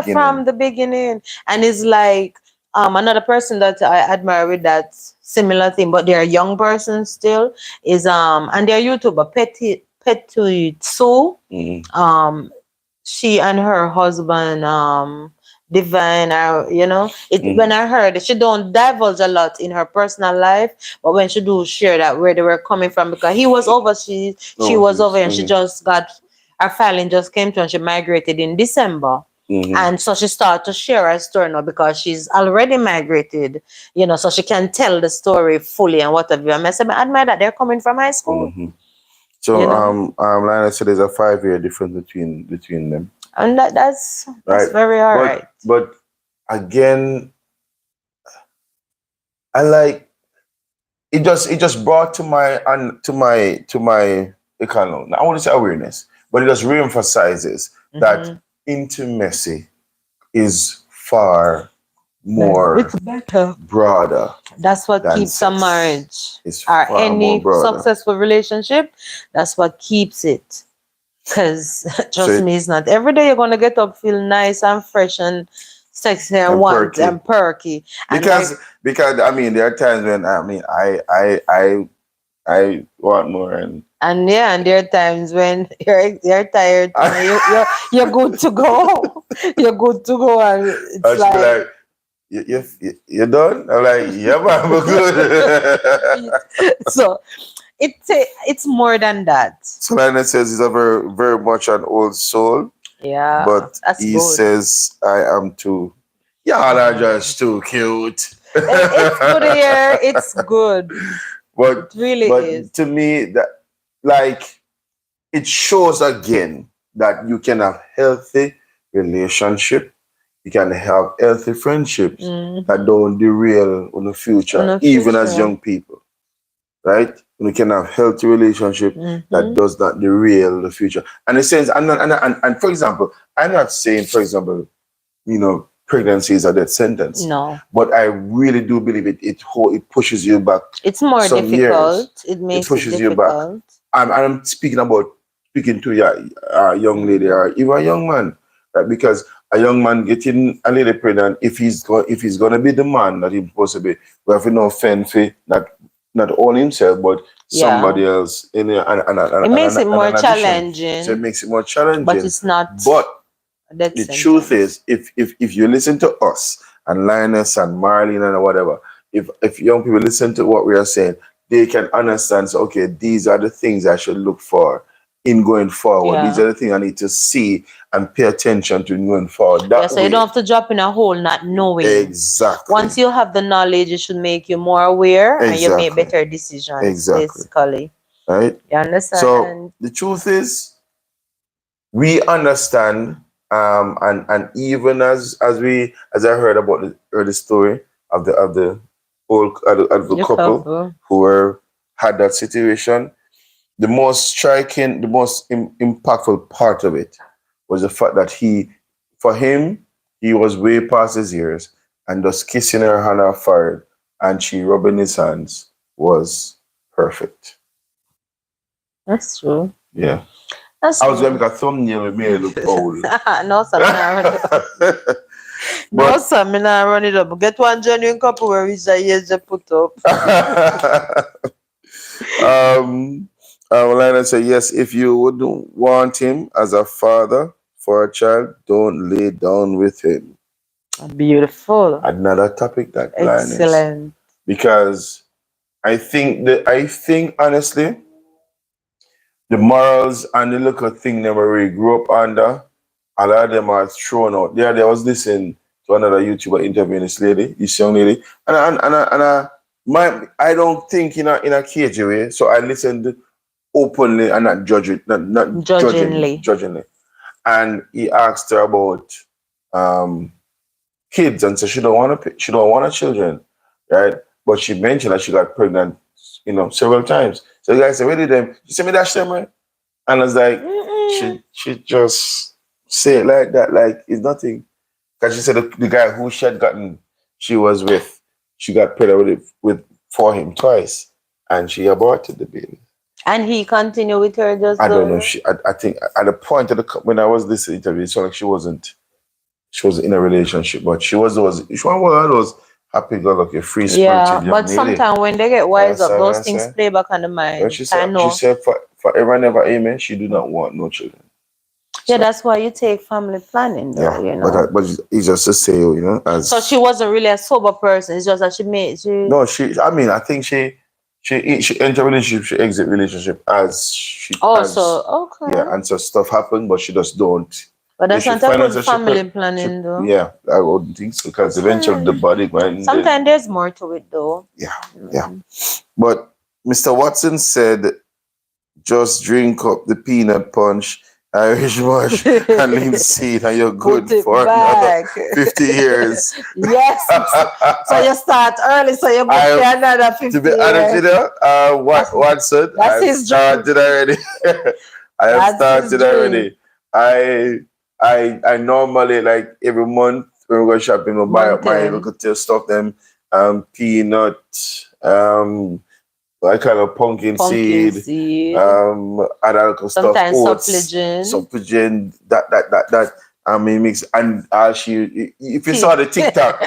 from the beginning. And it's like another person that I admire with that similar thing, but they're a young person still, is and they're YouTuber, Petit Sue. She and her husband Divine, you know, when I heard it, she don't divulge a lot in her personal life, but when she do share that where they were coming from, because he was overseas, she was over, and she just got her filing just came to, and she migrated in December. And so she started to share her story now, because she's already migrated, you know, so she can tell the story fully and whatever. And I said, I admire that they're coming from high school. So, you know? Lionel said there's a 5-year difference between them. And that's right. Very all right. But again, I like it. Just brought to my economy. I want to say awareness, but it just reemphasizes that intimacy is far more broader. That's what keeps a marriage or any successful relationship. That's what keeps it. Because trust me, it's not every day you're gonna get up, feel nice and fresh and sexy and warm and perky. Because I mean, there are times when I want more, and there are times when you're tired. You're good to go. You're good to go, and it's like you done? I'm like, yeah, man, we're good. So it's more than that. So Lionel says he's a very, very much an old soul. Yeah. But he says I am too. Y'all are just too cute. It's good here. It's good. But it really is. To me, that like it shows again that you can have healthy relationship. You can have healthy friendship that don't derail on the future, even as young people. Right? We can have healthy relationship that does not derail the future. And it says, and for example, I'm not saying, for example, you know, pregnancy is a death sentence. No. But I really do believe it pushes you back. It's more difficult. Years. It makes it pushes you back. I'm speaking to a young lady or even a young man, right? Because a young man getting a lady pregnant, if he's gonna be the man that he's supposed to be, we have to know fend for that not only himself, but Yeah. somebody else in a, It makes it and more an addition. So it challenging, makes it more but challenging. it's not But a death the truth sentence. is, if you listen to us and Linus and Marlene and whatever, if young people listen to what we are saying, they can understand. So, okay, these are the things I should look for in going forward. These Yeah. are the things I need to see and pay attention to in going forward. Yeah, That so you way, don't have to drop in a hole not knowing. exactly, Once you have the knowledge, it should make you more aware and you make exactly, better decisions, exactly, basically. right. You understand? So And the truth is, we understand, and even as I heard about the early story of the old of the your couple couple. who were had that situation, the most striking, the most impactful part of it was the fact that for him, he was way past his years, and just kissing her on her forehead and she rubbing his hands was perfect. That's true. Yeah. That's I was gonna true. make a thumbnail and made it look old. No, sir, me not run it up. No, But sir, me not run it up. Get one genuine couple where reach the age they put up. um, Lina said, yes, if you wouldn't want him as a father for a child, don't lay down with him. Beautiful. Another topic that Linus. Excellent. Because I think honestly, the morals and the little thing never really grew up under. A lot of them are thrown out. There was listening to another YouTuber interviewing this young lady, I don't think in a cagey way. So I listened openly and not judging, not Judgingly. judgingly. And he asked her about um, kids, and so she don't want a children, right? But she mentioned that she got pregnant, several times. So the guy said, "Where did them?" She said, "Me dash them, right?" And I was like, Mm-mm. she just say it like that, like it's nothing. Because she said the guy who she was with, she got pregnant with for him twice, and she aborted the baby. And he continued with her just I don't know. the I think at the point of when I was listening to interview, it sounded like she was in a relationship, but she was one of those happy-go-lucky, yeah. free-spirited young But lady. sometimes when they get You wise up, understand what those I things say? play back on the Well, mind. she I said, know. forever and ever, amen. She do not want no children. Yeah, So that's why you take family planning, though. yeah, You know. but it's just to say, So as she wasn't really a sober person. It's just that she. no, I mean, I think she enter relationship, she exit relationship Oh, as so yeah, okay. and so stuff happen, but she just don't. But If that's she not a find out good that family she planning, though. yeah, I wouldn't think so because eventually the Okay. body going Sometimes there's more to it, though. yeah, yeah. But Mr. Watson said, just drink up the peanut punch, Irish mush, and linseed, and you're Put good it for another back. 50 years. Yes. So you start early, so you're good for another To 50 be honest with years. you, Watson, That's I've his dream. started already. I have That's his started dream. already. I normally like every month when we go shopping, we buy up my Mountain. little stuff, them peanut, like kind of pumpkin Pumpkin seed, seed. other little stuff, Sometimes oats, supplegen. supplegen, that. I mean, mix and if you saw Tea. the TikTok,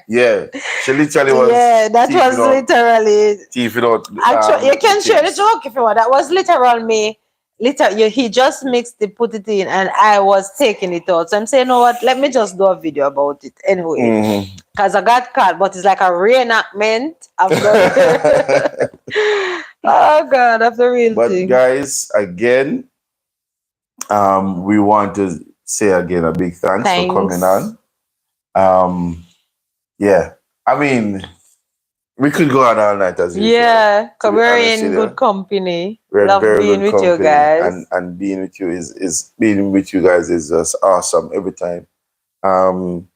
yeah, she literally was Yeah, that was literally. teeth out, Actually, you the can share the things. joke if you want. That was literal me. He just mixed it, put it in, and I was taking it out. So I'm saying, you know what? Let me just do a video about it anyway. Mhm. Because I got caught, but it's like a reenactment of the. Oh God, of the real But thing. guys, again, we want to say again a big thanks for coming Thanks. on. Yeah, I mean, we could go on all night as usual. Yeah, To because be we're honest with in you, good company. we're in Love very being good with you company, guys. and being with you is being with you guys is just awesome every time. Um,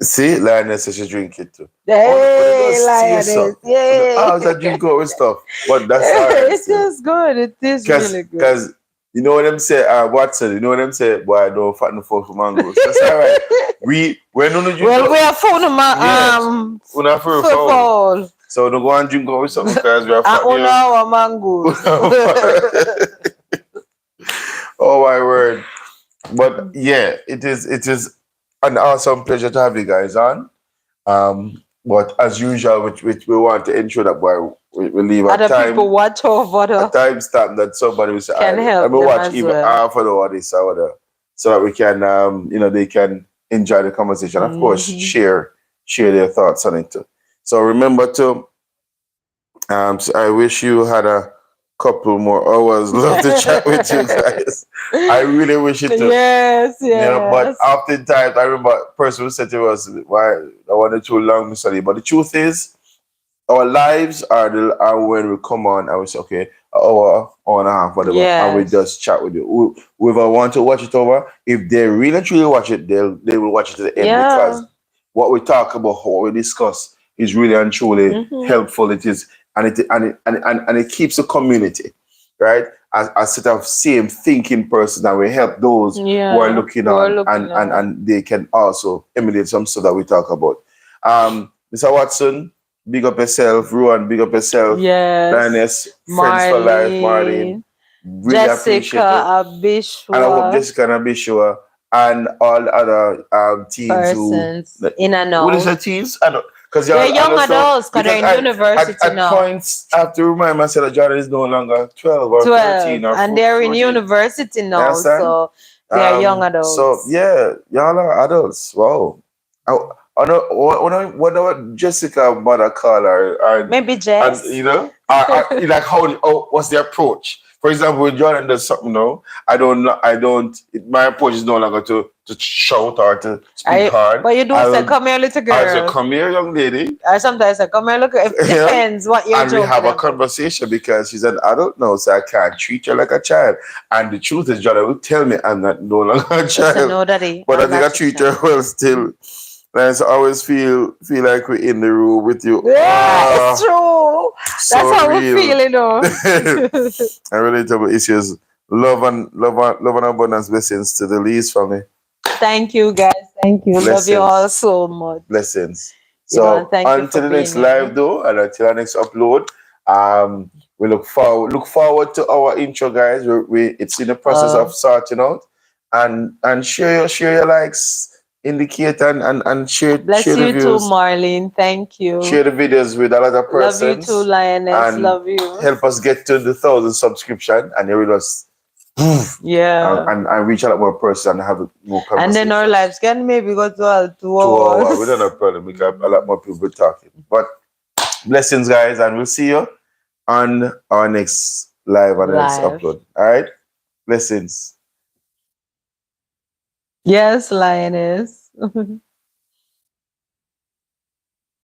see, Lioness says she drink it too. Hey, So, Lioness. Yay. I was a drink out with stuff, but that's all right It still. is good. It is really good. Because you know what them say, Watson, you know what them say, boy, I don't fatten for mangoes. That's all right. We're not drink Well, out. we are phone We're not for football. So don't go and drink out with something because we are And fat. on our mangoes. Oh my word. But yeah, it is an awesome pleasure to have you guys on. But as usual, which we want to ensure that we leave Other people watch over a the time stamp that somebody will say, can let help me them watch as even well. half of the what this or the, so that we can, they can enjoy the conversation. Of course, share their thoughts on it too. So remember to, so I wish you had a couple more hours. Love to chat with you guys. I really wish it to. Yes, But yes. oftentimes I remember a person who said to us, why I wanted too long, Mr. Lee. But the truth is, our lives are when we come on and we say, okay, an hour and a half, whatever, and we Yes. just chat with you. Whoever want to watch it over, if they really truly watch it, they will watch it to the end, Yeah. because what we talk about, what we discuss, is really and truly Mm-hmm. helpful. It is, and it keeps the community, right? As a set of same thinking person, and we help those who are Yeah. looking Who are on, looking on. and they can also emulate some stuff that we talk about. Mr. Watson, big up yourself. Ruan, big up yourself. Yes. Lioness, Friends for Life, Marlene. Marlene. Really appreciate you. Jessica And I hope Abishwa Jessica and Abishua and all the other teens who, persons in and what is out. the teens? I don't, because They're y'all, I young don't know, adults because they're because in university at now. points I have to remind myself that Jordan is no longer 12 or 13 12. or And they're in 14. university You now. understand? So they're young So adults. yeah, y'all are adults. Wow. I know what Jessica mother call her, Maybe and Jess. like how, what's the approach? For example, when Jordan does something now, I don't. My approach is no longer to shout or to speak hard. But you do say, come here, little I say, girl. come here, young lady. Or sometimes I say, come here, look. It You know, depends what you're and we have joking a about. conversation because she's an adult now, so I can't treat her like a child. And the truth is, Jordan will tell me I'm not no longer a I said, child, no, daddy, but I I'm think I not your treat her child. well still. And so I always feel like we're in the room with you. Yeah, it's true. That's So how we real. feel, you know. And relatable issues. Love and abundance blessings to the Lee's family. Thank you, guys. Thank you. Love you all Blessings. so much. Blessings. You know, and So thank you for until the next being live here. though, and until our next upload, we look forward to our intro, guys. It's in the process of sorting out, and share your likes, indicate and Bless share the you too, views, Marlene. Thank you. share the videos with a lot of Love you too, persons, Lioness. and Love you. help us get to the 1,000 subscription, and you will just Yeah. and reach a lot more persons and have more And then our conversations. lives can maybe go to all 2 hours, we don't hours. have problem. We got a lot more people talking. But blessings, guys, and we'll see you on our next live and the next Live. upload. All right, blessings. Yes, Lioness.